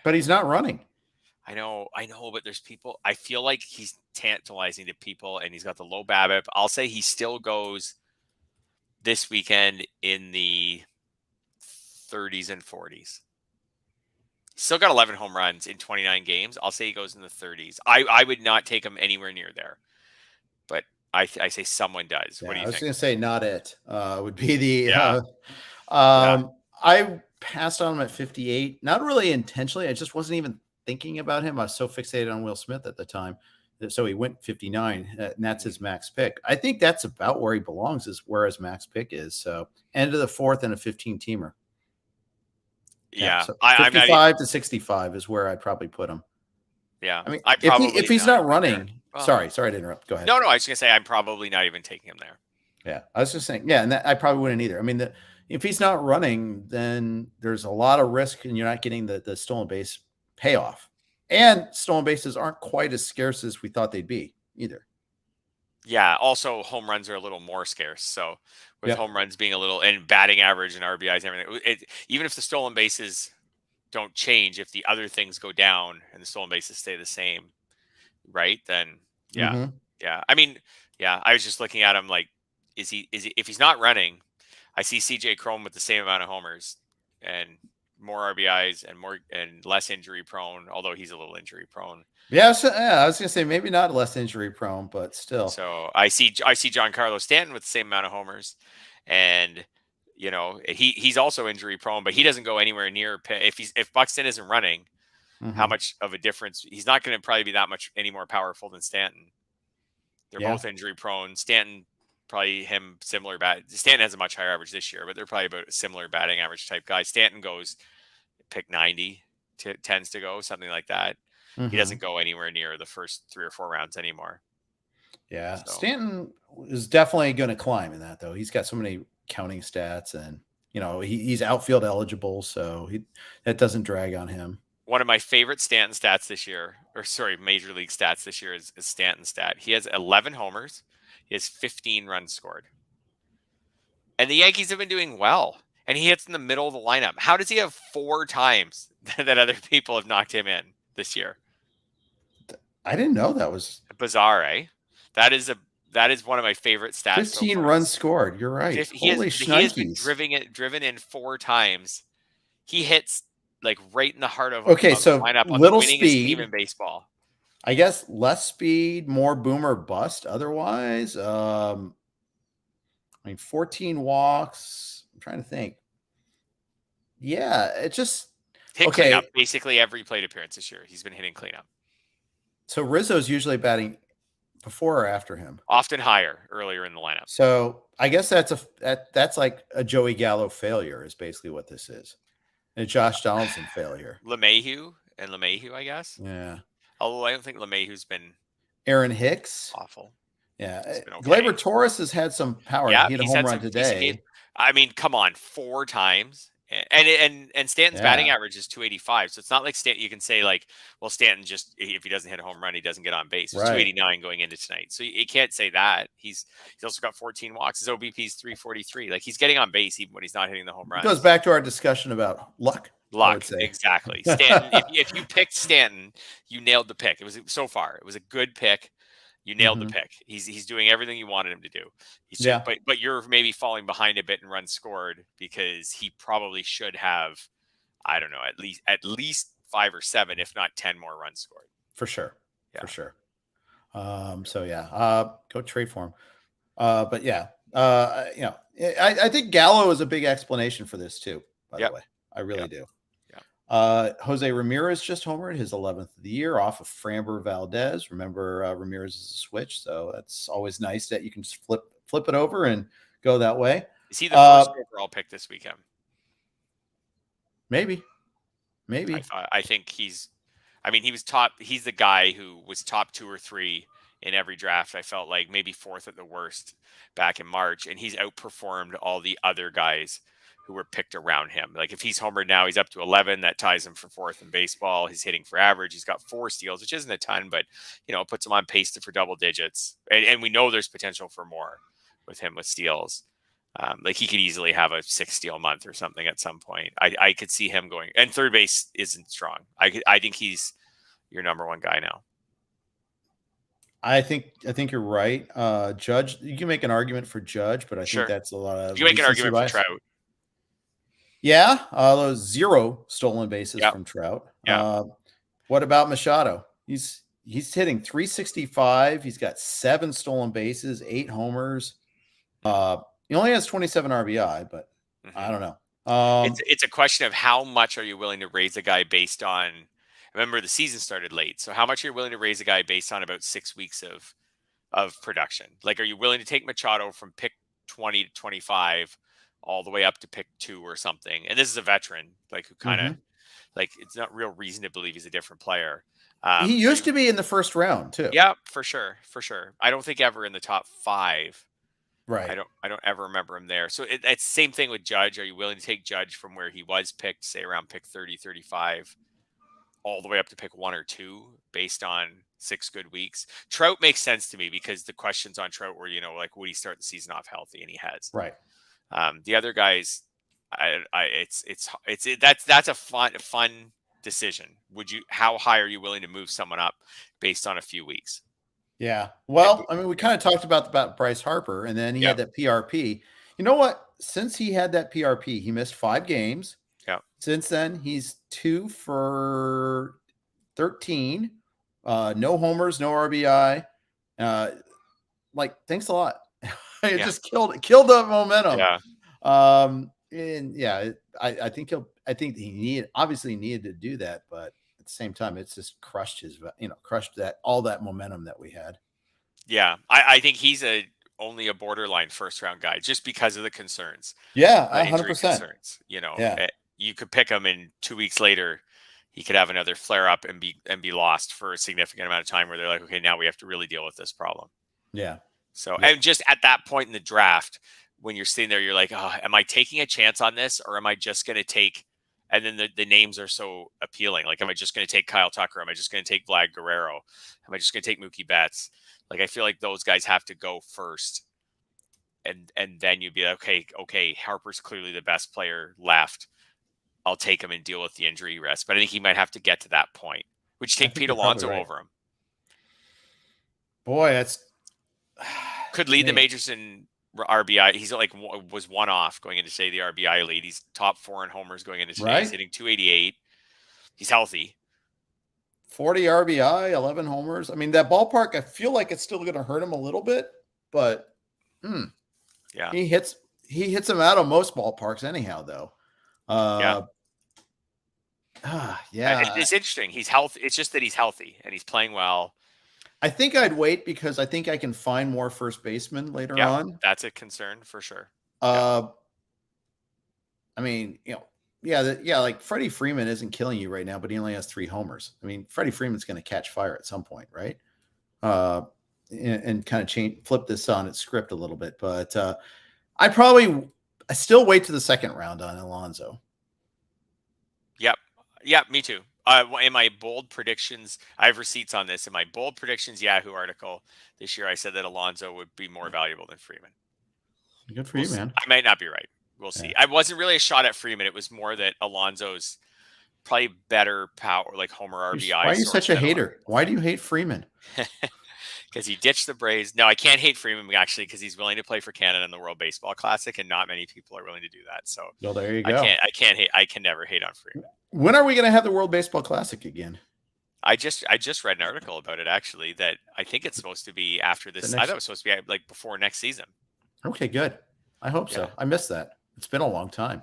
But he's not running. I know, but there's people. I feel like he's tantalizing to people, and he's got the low BABIP. I'll say he still goes this weekend in the 30s and 40s. Still got 11 home runs in 29 games. I'll say he goes in the 30s. I would not take him anywhere near there, but I say someone does. Yeah, what do you think? I was going to say not it. Would be the I passed on him at 58. Not really intentionally. I just wasn't even thinking about him. I was so fixated on Will Smith at the time. So he went 59, and that's his max pick. I think that's about where he belongs, is where his max pick is. So end of the fourth and a 15-teamer. Yeah. So 55 to 65 is where I'd probably put him. Yeah. I mean, if he's not running, sorry to interrupt. Go ahead. No, I was going to say I'm probably not even taking him there. Yeah. I was just saying, and I probably wouldn't either. I mean, if he's not running, then there's a lot of risk and you're not getting the stolen base payoff. And stolen bases aren't quite as scarce as we thought they'd be either. Yeah. Also, home runs are a little more scarce. So with home runs being a little, and batting average and RBIs and everything, even if the stolen bases don't change, if the other things go down and the stolen bases stay the same, right? Then yeah. I mean, I was just looking at him like, is he if he's not running, I see CJ Cron with the same amount of homers and more RBIs and less injury prone, although he's a little injury prone. Yeah, I was gonna say maybe not less injury prone, but still. So I see Giancarlo Stanton with the same amount of homers, and he's also injury prone, but he doesn't go anywhere near. If Buxton isn't running, how much of a difference? He's not going to probably be that much any more powerful than Stanton. They're both injury prone. Stanton, probably him similar Stanton has a much higher average this year, but they're probably about a similar batting average type guy. Stanton goes pick 90, tends to go something like that. He doesn't go anywhere near the first 3 or 4 rounds anymore. Yeah, so. Stanton is definitely going to climb in that, though. He's got so many counting stats, and he's outfield eligible, so that doesn't drag on him. One of my favorite Stanton stats this year, Major League stats this year is Stanton stat. He has 11 homers. He has 15 runs scored. And the Yankees have been doing well. And he hits in the middle of the lineup. How does he have 4 times that other people have knocked him in this year? I didn't know that was bizarre, eh? That is one of my favorite stats. 15 runs scored. You're right. He has been driven in 4 times. He hits like right in the heart of so the lineup on little the winningest team in baseball. I guess less speed, more boom or bust. Otherwise, 14 walks. I'm trying to think. Yeah, it just hit cleanup basically every plate appearance this year. He's been hitting cleanup. So Rizzo's usually batting before or after him. Often higher, earlier in the lineup. So I guess that's like a Joey Gallo failure is basically what this is. A Josh Donaldson failure. LeMahieu, I guess. Yeah. Although I don't think LeMahieu's been Aaron Hicks. Awful. Yeah. Okay. Gleyber Torres has had some power. Yeah, he hit a home run today. I mean, come on, 4 times. And Stanton's batting average is 285. So it's not like you can say like, well, Stanton just, if he doesn't hit a home run, he doesn't get on base. It's 289 going into tonight. So you can't say that. He's also got 14 walks. His OBP is 343. Like he's getting on base even when he's not hitting the home run. It goes back to our discussion about luck. Exactly. Stanton, if you picked Stanton, you nailed the pick. It was a good pick. You nailed the pick. He's doing everything you wanted him to do. But you're maybe falling behind a bit in runs scored because he probably should have, I don't know, at least 5 or 7, if not 10 more runs scored. For sure. Yeah. For sure. Go trade for him. I think Gallo is a big explanation for this too, by the way. I really do. Jose Ramirez just homered, his 11th of the year, off of Framber Valdez. Remember, Ramirez is a switch, so that's always nice that you can just flip it over and go that way. Is he the first overall pick this weekend? Maybe. I think he was top. He's the guy who was top 2 or 3 in every draft. I felt like maybe 4th at the worst back in March, and he's outperformed all the other guys who were picked around him. Like if he's homered now, he's up to 11. That ties him for 4th in baseball. He's hitting for average. He's got 4 steals, which isn't a ton, but it puts him on pace for double digits. And we know there's potential for more with him with steals. Like he could easily have a 6 steal month or something at some point. I could see him going, and third base isn't strong. I think he's your number 1 guy now. I think you're right. Judge, you can make an argument for Judge, but I think that's a lot of. You make an argument for Trout. Yeah, those 0 stolen bases from Trout. Yeah. What about Machado? He's hitting 365. He's got 7 stolen bases, 8 homers. He only has 27 RBI, but I don't know. It's a question of how much are you willing to raise a guy based on. Remember, the season started late, so how much are you willing to raise a guy based on about 6 weeks of production? Like, are you willing to take Machado from pick 20 to 25 all the way up to pick 2 or something? And this is a veteran, like who kind of like it's not real reason to believe he's a different player. He used to be in the first round too. Yeah, for sure. I don't think ever in the top 5. Right. I don't ever remember him there. So it's the same thing with Judge. Are you willing to take Judge from where he was picked, say around pick 30, 35, all the way up to pick 1 or 2 based on 6 good weeks? Trout makes sense to me because the questions on Trout were, like, would he start the season off healthy? And he has. Right. The other guys, that's a fun decision. How high are you willing to move someone up based on a few weeks? Yeah. Well, I mean, we kind of talked about Bryce Harper, and then he had that PRP. You know what? Since he had that PRP, he missed 5 games. Yeah. Since then, he's 2 for 13. No homers, no RBI. Thanks a lot. It just killed the momentum. Yeah. I think he needed to do that, but at the same time, it's just crushed all that momentum that we had. Yeah. I think he's only a borderline first round guy just because of the concerns. Yeah. 100%. Concerns, you could pick him and 2 weeks later, he could have another flare up and be lost for a significant amount of time where they're like, okay, now we have to really deal with this problem. Yeah. So, and just at that point in the draft, when you're sitting there, you're like, oh, am I taking a chance on this or am I just going to take, and then the names are so appealing. Like, am I just going to take Kyle Tucker? Am I just going to take Vlad Guerrero? Am I just going to take Mookie Betts? Like, I feel like those guys have to go first. And then you'd be like, okay, Harper's clearly the best player left. I'll take him and deal with the injury risk. But I think he might have to get to that point. Would you take Pete Alonso over him? Boy, that's could lead the majors in RBI. He's was 1 off going into the RBI lead. He's top 4 in homers going into today. Right. He's hitting 288. He's healthy. 40 RBI, 11 homers. I mean, that ballpark, I feel like it's still going to hurt him a little bit, but yeah, he hits him out of most ballparks anyhow, though. It's interesting. He's healthy. It's just that he's healthy and he's playing well. I think I'd wait because I think I can find more first basemen later on. That's a concern for sure. I mean, like Freddie Freeman isn't killing you right now, but he only has 3 homers. I mean, Freddie Freeman's going to catch fire at some point, right? And kind of flip this on its script a little bit, but I still wait to the second round on Alonso. Yep, me too. In my bold predictions, I have receipts on this. In my bold predictions Yahoo article this year, I said that Alonso would be more valuable than Freeman. Good for you, man. I might not be right. We'll see. I wasn't really a shot at Freeman. It was more that Alonso's probably better power, like homer RBI. Why are you such a hater? Why do you hate Freeman? Because he ditched the Braves. No, I can't hate Freeman actually because he's willing to play for Canada in the World Baseball Classic, and not many people are willing to do that. So, well, there you go. I can never hate on Freeman. When are we going to have the World Baseball Classic again? I just read an article about it actually that I think it's supposed to be after this. I thought it was supposed to be before next season. Okay, good. I hope so. I missed that. It's been a long time.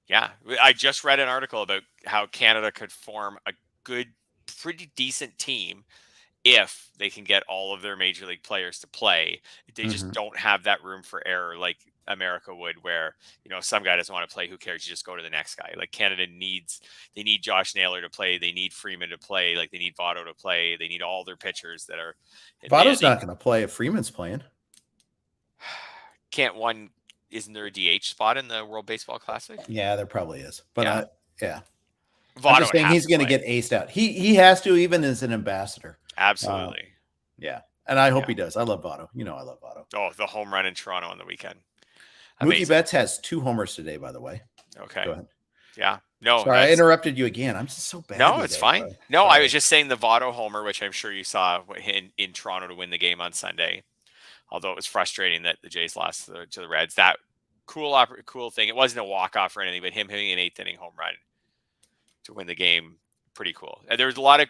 Yeah. I just read an article about how Canada could form a good, pretty decent team if they can get all of their major league players to play. They just don't have that room for error like America would, where, some guy doesn't want to play, who cares? You just go to the next guy. Like Canada they need Josh Naylor to play. They need Freeman to play. Like they need Votto to play. They need all their pitchers that are. Votto's not going to play if Freeman's playing. Isn't there a DH spot in the World Baseball Classic? Yeah, there probably is. But yeah. Votto, I'm just saying he's going to get aced out. He has to, even as an ambassador. Absolutely. Yeah. And I hope he does. I love Votto. I love Votto. Oh, the home run in Toronto on the weekend. Mookie Betts has 2 homers today, by the way. Okay. Go ahead. Yeah. No. Sorry, I interrupted you again. I'm just so bad. No, it's fine. No, I was just saying the Votto homer, which I'm sure you saw in Toronto to win the game on Sunday. Although it was frustrating that the Jays lost to the Reds. That cool thing. It wasn't a walk-off or anything, but him hitting an 8th inning home run to win the game, pretty cool. And there was a lot of,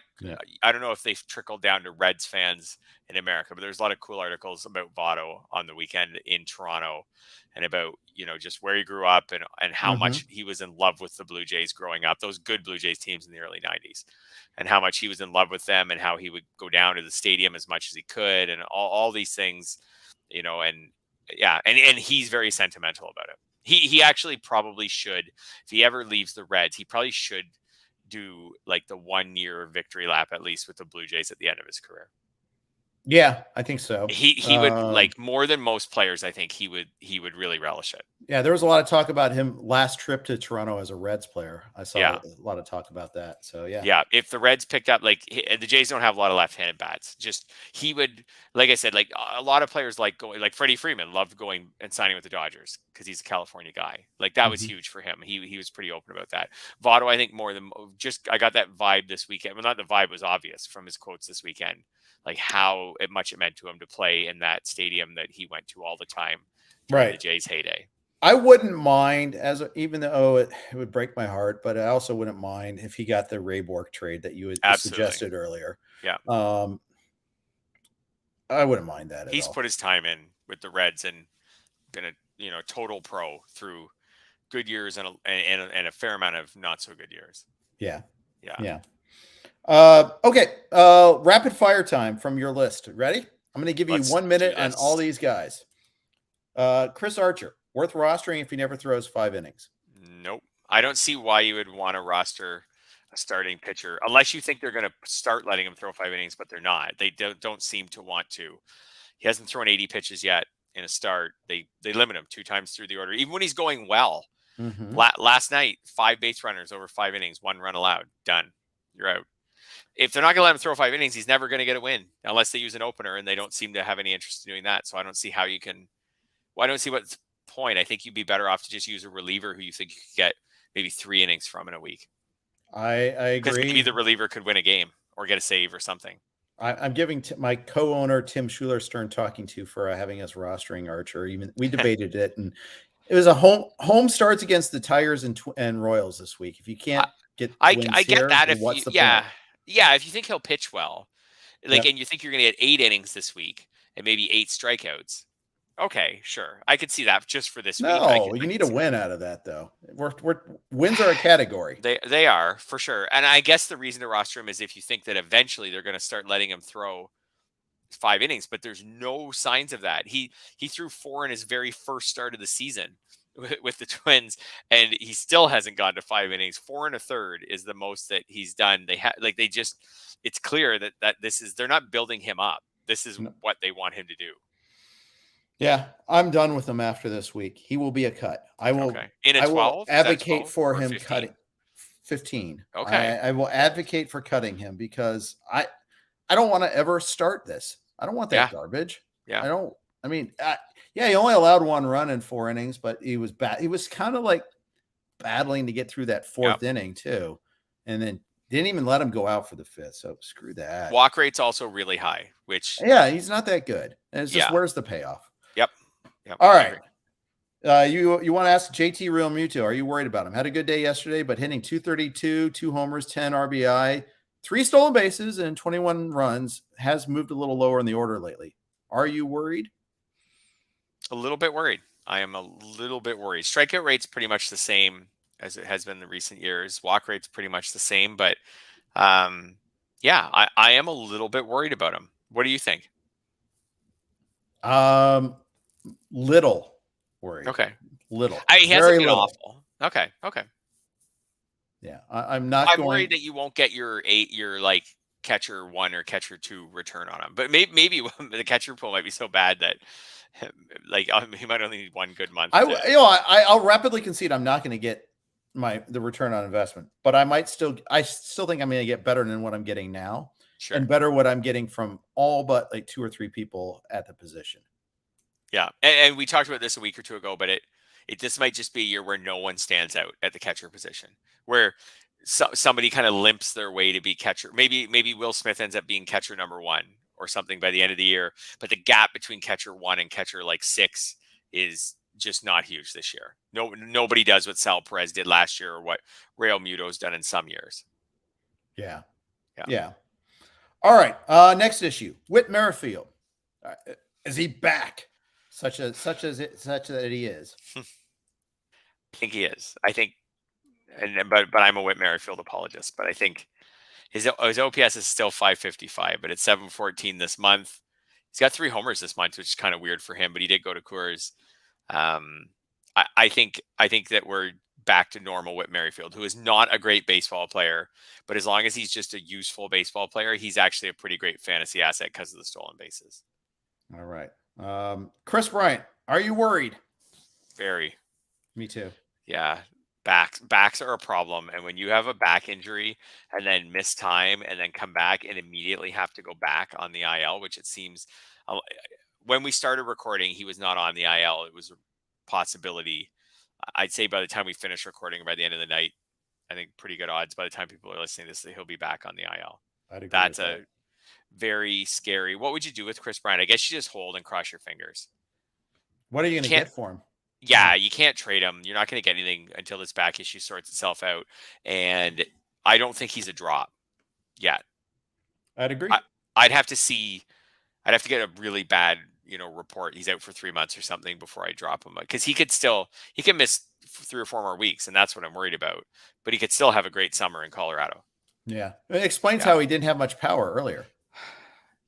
I don't know if they've trickled down to Reds fans in America, but there's a lot of cool articles about Votto on the weekend in Toronto, and about, just where he grew up and how much he was in love with the Blue Jays growing up, those good Blue Jays teams in the early 90s, and how much he was in love with them, and how he would go down to the stadium as much as he could, and all these things, and he's very sentimental about it. He actually probably should, if he ever leaves the Reds, he probably should do like the 1-year victory lap at least with the Blue Jays at the end of his career. Yeah, I think so. He would, like, more than most players. I think he would really relish it. Yeah, there was a lot of talk about him last trip to Toronto as a Reds player. I saw a lot of talk about that. So yeah. If the Reds picked up, like, the Jays don't have a lot of left-handed bats. Just, he would, like I said, like a lot of players like going, like Freddie Freeman loved going and signing with the Dodgers because he's a California guy. Like that was huge for him. He was pretty open about that. Votto, I think more than just, I got that vibe this weekend. Well, not the vibe was obvious from his quotes this weekend, like how much it meant to him to play in that stadium that he went to all the time during the Jays' heyday. I wouldn't mind, even though it would break my heart, but I also wouldn't mind if he got the Ray Bork trade that you had suggested earlier. Yeah. I wouldn't mind that. He's put his time in with the Reds and been a total pro through good years and a fair amount of not so good years. Yeah. Okay. Rapid fire time from your list. Ready? I'm going to give you 1 minute on all these guys. Chris Archer, worth rostering if he never throws 5 innings. Nope. I don't see why you would want to roster a starting pitcher unless you think they're going to start letting him throw 5 innings, but they're not. They don't seem to want to. He hasn't thrown 80 pitches yet in a start. They limit him 2 times through the order, even when he's going well. Last night, 5 base runners over 5 innings, 1 run allowed. Done. You're out. If they're not going to let him throw 5 innings, he's never going to get a win unless they use an opener, and they don't seem to have any interest in doing that. So I don't see how you can. Well, I don't see what's the point. I think you'd be better off to just use a reliever who you think you could get maybe 3 innings from in a week. I agree. Because maybe the reliever could win a game or get a save or something. I'm giving my co-owner Tim Schuler stern talking to for having us rostering Archer. Even we debated it, and it was a home starts against the Tigers and Royals this week. If you can't get, I get that. If if you think he'll pitch well, and you think you're going to get 8 innings this week and maybe 8 strikeouts. Okay, sure. I could see that just for this week. No, you need a win out of that, though. Wins are a category. They are, for sure. And I guess the reason to roster him is if you think that eventually they're going to start letting him throw 5 innings, but there's no signs of that. He threw 4 in his very first start of the season with the Twins, and he still hasn't gone to 5 innings. 4 1/3 is the most that he's done. It's clear that they're not building him up. This is what they want him to do. Yeah, I'm done with him after this week. He will be a cut. I will advocate for him 15? cutting 15. Okay. I will advocate for cutting him because I don't want to ever start this. I don't want that garbage. Yeah. He only allowed 1 run in 4 innings, but he was bad. He was kind of like battling to get through that 4th inning too. And then didn't even let him go out for the 5th. So screw that. Walk rate's also really high, which he's not that good. And it's just where's the payoff? Yep. All right. You want to ask JT Real Muto, are you worried about him? Had a good day yesterday, but hitting 232, 2 homers, 10 RBI, 3 stolen bases, and 21 runs, has moved a little lower in the order lately. Are you worried? A little bit worried. I am a little bit worried. Strikeout rate's pretty much the same as it has been in the recent years. Walk rate's pretty much the same, but yeah, I am a little bit worried about him. What do you think? Little worried. Okay. Little. He hasn't Very been little. awful. Okay. Yeah. I'm not going. worried that you won't get your like catcher 1 or catcher 2 return on him. But maybe the catcher pool might be so bad that like he might only need one good month. I'll rapidly concede I'm not going to get the return on investment, but I still think I'm going to get better than what I'm getting now, Sure. and better what I'm getting from all but like 2 or 3 people at the position. Yeah, and we talked about this a week or two ago, but this might just be a year where no one stands out at the catcher position, where somebody kind of limps their way to be catcher. Maybe Will Smith ends up being catcher number 1 or something by the end of the year, but the gap between catcher 1 and catcher like 6 is just not huge this year. Nobody does what Sal Perez did last year or what Real Muto's done in some years. Yeah. All right. Next issue. Whit Merrifield. Is he back? Such that he is. I think he is. I think, but I'm a Whit Merrifield apologist. But I think his OPS is still 555, but it's 714 this month. He's got 3 homers this month, which is kind of weird for him. But he did go to Coors. I think that we're back to normal Whit Merrifield, who is not a great baseball player, but as long as he's just a useful baseball player, he's actually a pretty great fantasy asset because of the stolen bases. All right. Chris Bryant, are you worried? Very. Me too. Yeah. Backs are a problem. And when you have a back injury and then miss time and then come back and immediately have to go back on the IL, which it seems when we started recording, he was not on the IL. It was a possibility. I'd say by the time we finish recording, by the end of the night, I think pretty good odds by the time people are listening to this, he'll be back on the IL. That's very scary. What would you do with Chris Bryant? I guess you just hold and cross your fingers. What are you going to get for him? Yeah, you can't trade him. You're not going to get anything until this back issue sorts itself out. And I don't think he's a drop yet. I'd agree. I'd have to get a really bad, report. He's out for 3 months or something before I drop him, because he can miss 3 or 4 more weeks. And that's what I'm worried about, but he could still have a great summer in Colorado. Yeah. It explains how he didn't have much power earlier.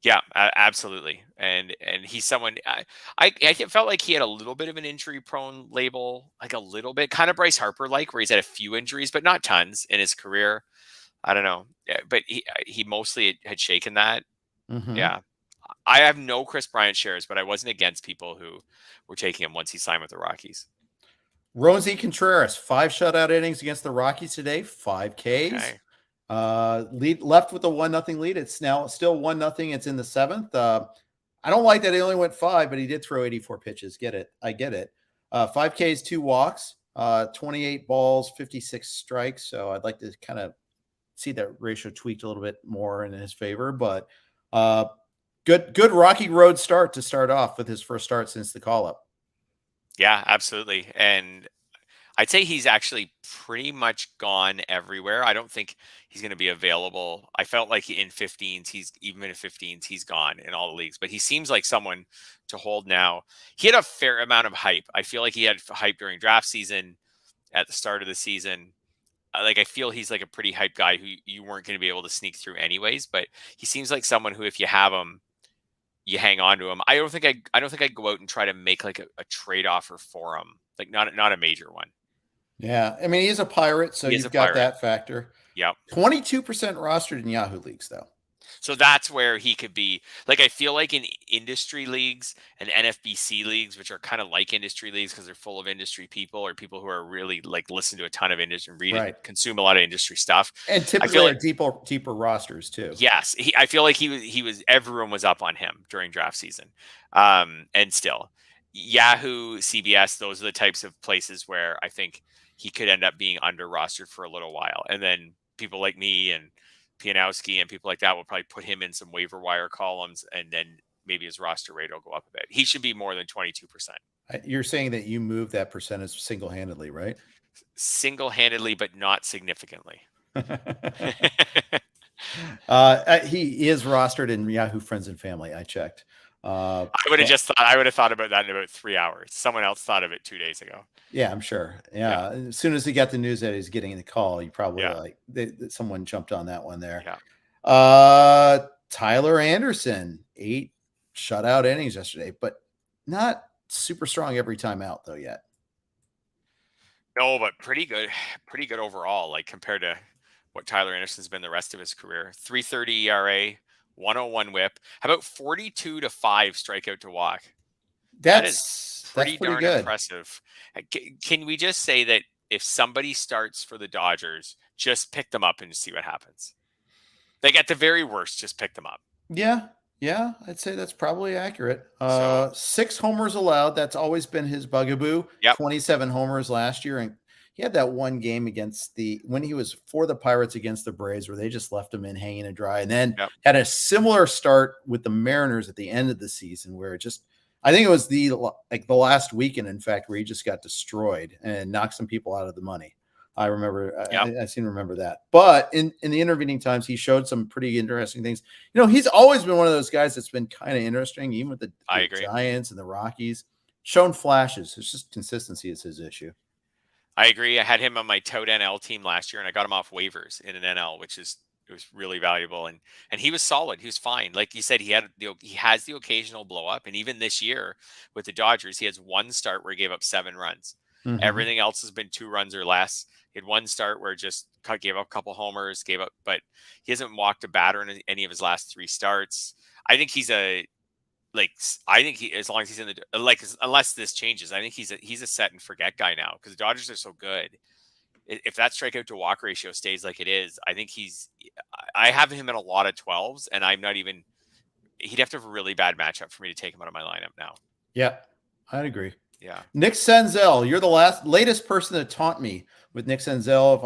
Yeah, absolutely. And he's someone I felt like he had a little bit of an injury prone label, like a little bit kind of Bryce Harper like, where he's had a few injuries, but not tons in his career. I don't know. Yeah, but he mostly had shaken that. Mm-hmm. Yeah. I have no Chris Bryant shares, but I wasn't against people who were taking him once he signed with the Rockies. Roansy Contreras, 5 shutout innings against the Rockies today, 5 Ks. Okay. Lead left with a 1-0 lead. It's now still 1-0. It's in the 7th. I don't like that he only went 5, but he did throw 84 pitches. Get it? I get it. 5 Ks, 2 walks, 28 balls, 56 strikes. So I'd like to kind of see that ratio tweaked a little bit more in his favor. But good Rocky Road start to start off with his first start since the call up. Yeah, absolutely. And I'd say he's actually pretty much gone everywhere. I don't think he's going to be available. I felt like in 15s, he's gone in all the leagues, but he seems like someone to hold now. He had a fair amount of hype. I feel like he had hype during draft season, at the start of the season. I feel he's like a pretty hype guy who you weren't going to be able to sneak through anyways, but he seems like someone who, if you have him, you hang on to him. I don't think I'd go out and try to make like a trade offer for him. Like not a major one. Yeah. I mean, he's a Pirate, so you've got that factor. Yep. 22% rostered in Yahoo leagues, though. So that's where he could be. Like, I feel like in industry leagues and NFBC leagues, which are kind of like industry leagues because they're full of industry people or people who are really like listen to a ton of industry, read it, consume a lot of industry stuff. And typically deeper rosters too. Yes. I feel like everyone was up on him during draft season. And still Yahoo, CBS, those are the types of places where I think he could end up being under rostered for a little while. And then people like me and Pianowski and people like that will probably put him in some waiver wire columns, and then maybe his roster rate will go up a bit. He should be more than 22%. You're saying that you moved that percentage single-handedly, right? Single-handedly, but not significantly. He is rostered in Yahoo Friends and Family. I checked. I would have just thought. I would have thought about that in about 3 hours. Someone else thought of it 2 days ago. Yeah, I'm sure. Yeah. As soon as he got the news that he's getting the call, you probably someone jumped on that one there. Yeah. Tyler Anderson, 8 shutout innings yesterday, but not super strong every time out though yet. No, but pretty good overall, like compared to what Tyler Anderson's been the rest of his career. 3.30 ERA, 101 WHIP. How about 42-5 strikeout to walk? That is pretty darn good. Impressive. Can we just say that if somebody starts for the Dodgers, just pick them up and see what happens? Like at the very worst, just pick them up. Yeah, I'd say that's probably accurate. 6 homers allowed. That's always been his bugaboo. Yep. 27 homers last year. And he had that one game when he was for the Pirates against the Braves where they just left him in hanging to dry. And then had a similar start with the Mariners at the end of the season where I think it was the last weekend, in fact, where he just got destroyed and knocked some people out of the money. I remember, I seem to remember that. But in the intervening times, he showed some pretty interesting things. He's always been one of those guys that's been kind of interesting, even with the Giants and the Rockies. Shown flashes. It's just consistency is his issue. I agree. I had him on my tout NL team last year, and I got him off waivers in an NL, it was really valuable. And he was solid. He was fine. Like you said, he has the occasional blow up. And even this year with the Dodgers, he has one start where he gave up 7 runs. Mm-hmm. Everything else has been 2 runs or less. He had one start where just gave up a couple homers, but he hasn't walked a batter in any of his last 3 starts. I think as long as he's in unless this changes, I think he's a set and forget guy now because the Dodgers are so good. If that strikeout to walk ratio stays like it is, I think I have him in a lot of 12s, and he'd have to have a really bad matchup for me to take him out of my lineup now. Yeah, I'd agree. Yeah. Nick Senzel, you're the latest person to taunt me with Nick Senzel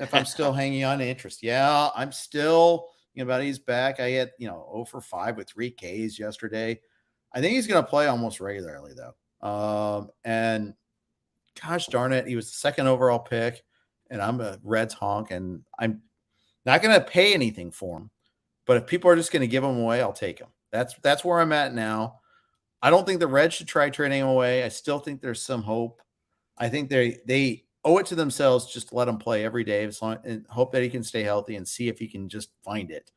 if I'm still hanging on to interest. Yeah, I'm still about he's back. I had 0 for 5 with 3 Ks yesterday. I think he's going to play almost regularly though. And gosh darn it, he was the 2nd overall pick, and I'm a Reds honk, and I'm not going to pay anything for him. But if people are just going to give him away, I'll take him. That's where I'm at now. I don't think the Reds should try trading him away. I still think there's some hope. I think they owe it to themselves just to let him play every day and hope that he can stay healthy and see if he can just find it.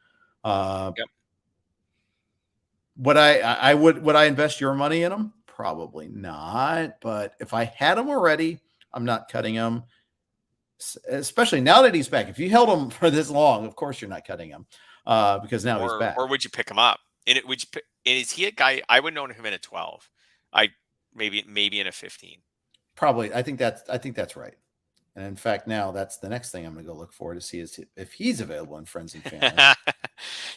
Would I invest your money in him? Probably not. But if I had him already, I'm not cutting him, especially now that he's back. If you held him for this long, of course you're not cutting him because now he's back. Or would you pick him up? Is he a guy? I would know him in a 12. Maybe in a 15. Probably. I think that's right. And in fact, now that's the next thing I'm going to go look for to see if he's available in Friends and Family.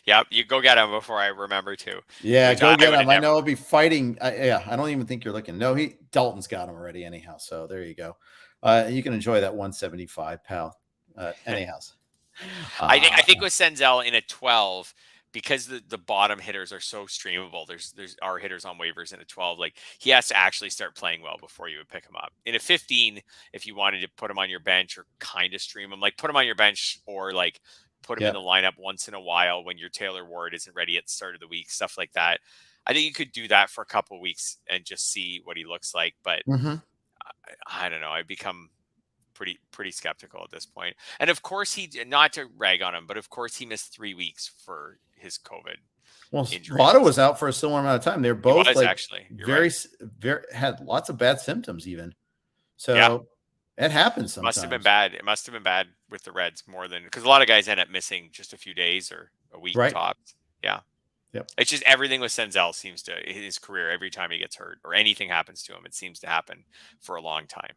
Yep, you go get him before I remember to. Yeah, go get him. I know he'll be fighting. I don't even think you're looking. No, Dalton's got him already anyhow. So there you go. You can enjoy that 175, pal. Anyhow. I think with Senzel in a 12, because the bottom hitters are so streamable, there's our hitters on waivers in a 12. Like he has to actually start playing well before you would pick him up. In a 15, if you wanted to put him on your bench or kind of stream him, like put him on your bench or like put him in the lineup once in a while when your Taylor Ward isn't ready at the start of the week, stuff like that. I think you could do that for a couple of weeks and just see what he looks like. But I don't know. I become pretty skeptical at this point. And of course not to rag on him, but of course he missed 3 weeks for his COVID. Well, Votto was out for a similar amount of time. They're both actually very had lots of bad symptoms even. So it happens sometimes. Must have been bad. It must have been bad with the Reds more than because a lot of guys end up missing just a few days or a week tops. Yeah. Yep. It's just everything with Senzel seems to his career every time he gets hurt or anything happens to him, it seems to happen for a long time.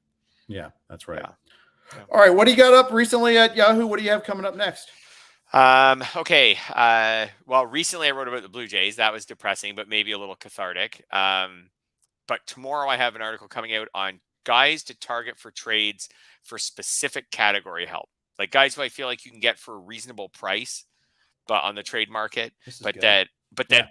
Yeah, that's right. Yeah. All right. What do you got up recently at Yahoo? What do you have coming up next? Okay. Well, recently I wrote about the Blue Jays. That was depressing, but maybe a little cathartic. But tomorrow I have an article coming out on guys to target for trades for specific category help. Like guys who I feel like you can get for a reasonable price, but on the trade market, that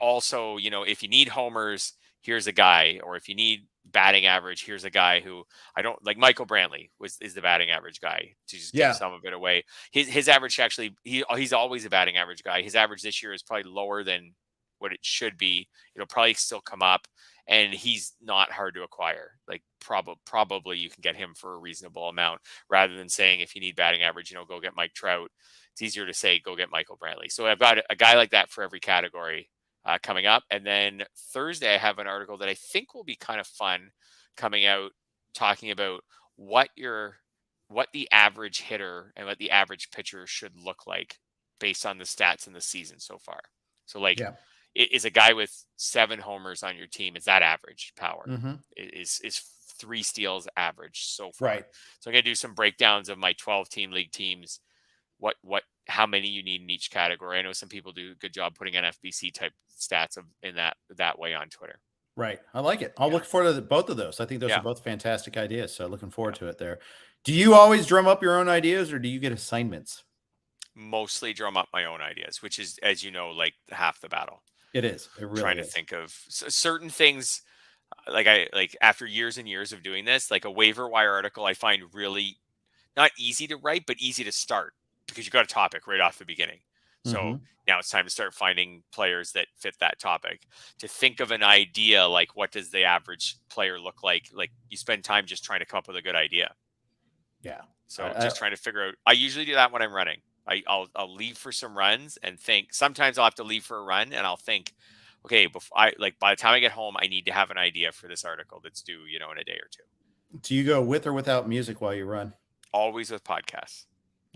also, if you need homers, here's a guy, or if you need batting average, here's a guy who I don't like. Michael Brantley is the batting average guy to just give some of it away. His average actually, he's always a batting average guy. His average this year is probably lower than what it should be, it'll probably still come up. And he's not hard to acquire. Like probably you can get him for a reasonable amount, rather than saying if you need batting average, go get Mike Trout. It's easier to say go get Michael Brantley. So I've got a guy like that for every category coming up. And then Thursday I have an article that I think will be kind of fun coming out, talking about what the average hitter and what the average pitcher should look like based on the stats in the season so far. So is a guy with 7 homers on your team, is that average power? Mm-hmm. Is 3 steals average so far? Right. So I'm going to do some breakdowns of my 12-team league teams, how many you need in each category. I know some people do a good job putting NFBC type stats in that way on Twitter. Right. I like it. I'll look forward to both of those. I think those are both fantastic ideas. So looking forward to it there. Do you always drum up your own ideas, or do you get assignments? Mostly drum up my own ideas, which is, as you know, like half the battle. It is. It really trying is. to think of certain things. Like after years and years of doing this, like a waiver wire article, I find really not easy to write, but easy to start, because you got a topic right off the beginning. So now it's time to start finding players that fit that topic. To think of an idea, like what does the average player look like? Like you spend time just trying to come up with a good idea. Yeah. So just trying to figure out. I usually do that when I'm running. I'll leave for some runs and think. Sometimes I'll have to leave for a run and I'll think, okay, by the time I get home, I need to have an idea for this article that's due, in a day or two. Do you go with or without music while you run? Always with podcasts.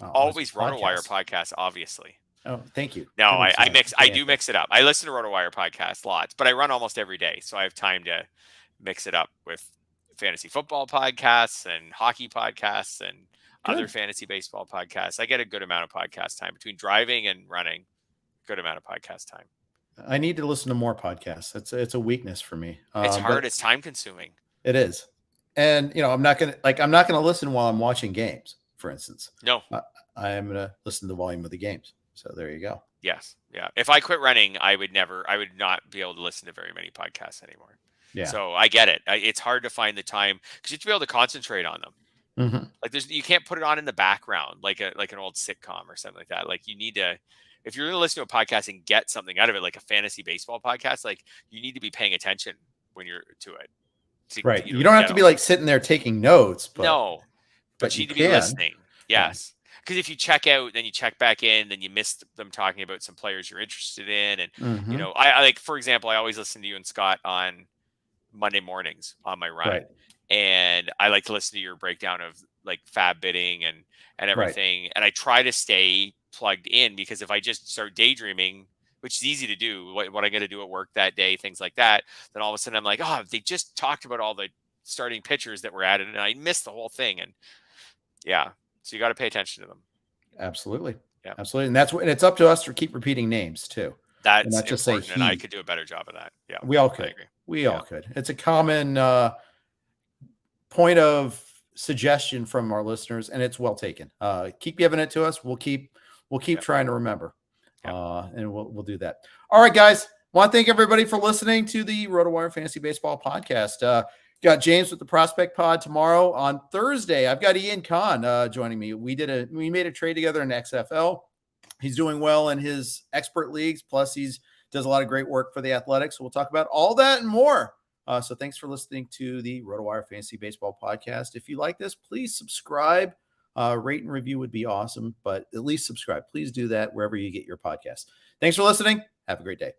Always RotoWire podcasts, obviously. Oh, thank you. No, I do mix it up. I listen to RotoWire podcasts lots, but I run almost every day, so I have time to mix it up with fantasy football podcasts and hockey podcasts and other fantasy baseball podcasts. I get a good amount of podcast time between driving and running. Good amount of podcast time. I need to listen to more podcasts. It's a weakness for me. It's hard. It's time consuming. It is. And I'm not gonna listen while I'm watching games, for instance. No, I'm gonna listen to the volume of the games. So there you go. Yes. Yeah. If I quit running, I would not be able to listen to very many podcasts anymore. Yeah. So I get it. It's hard to find the time because you have to be able to concentrate on them. Mm-hmm. Like you can't put it on in the background like an old sitcom or something like that. Like you need to, if you're going to listen to a podcast and get something out of it, like a fantasy baseball podcast, like you need to be paying attention when you're to it. Right. You don't have to be like sitting there taking notes. But you need to be listening. Yes. Because if you check out, then you check back in, then you miss them talking about some players you're interested in. And, I like, for example, I always listen to you and Scott on Monday mornings on my run. Right. And I like to listen to your breakdown of like fab bidding and everything. Right. And I try to stay plugged in because if I just start daydreaming, which is easy to do, what I'm going to do at work that day, things like that, then all of a sudden I'm like, oh, they just talked about all the starting pitchers that were added and I missed the whole thing. And yeah. So you got to pay attention to them. Absolutely. Yeah, absolutely. And it's up to us to keep repeating names too. That's not just important, and I could do a better job of that. Yeah, we all could. We all could. It's a common point of suggestion from our listeners, and it's well taken. Keep giving it to us. We'll keep trying to remember, and we'll do that. All right, guys. Want to thank everybody for listening to the RotoWire Fantasy Baseball Podcast. Got James with the Prospect Pod tomorrow. On Thursday, I've got Ian Kahn joining me. We made a trade together in XFL. He's doing well in his expert leagues. Plus, does a lot of great work for the Athletics. So we'll talk about all that and more. So thanks for listening to the RotoWire Fantasy Baseball Podcast. If you like this, please subscribe. Rate and review would be awesome, but at least subscribe. Please do that wherever you get your podcasts. Thanks for listening. Have a great day.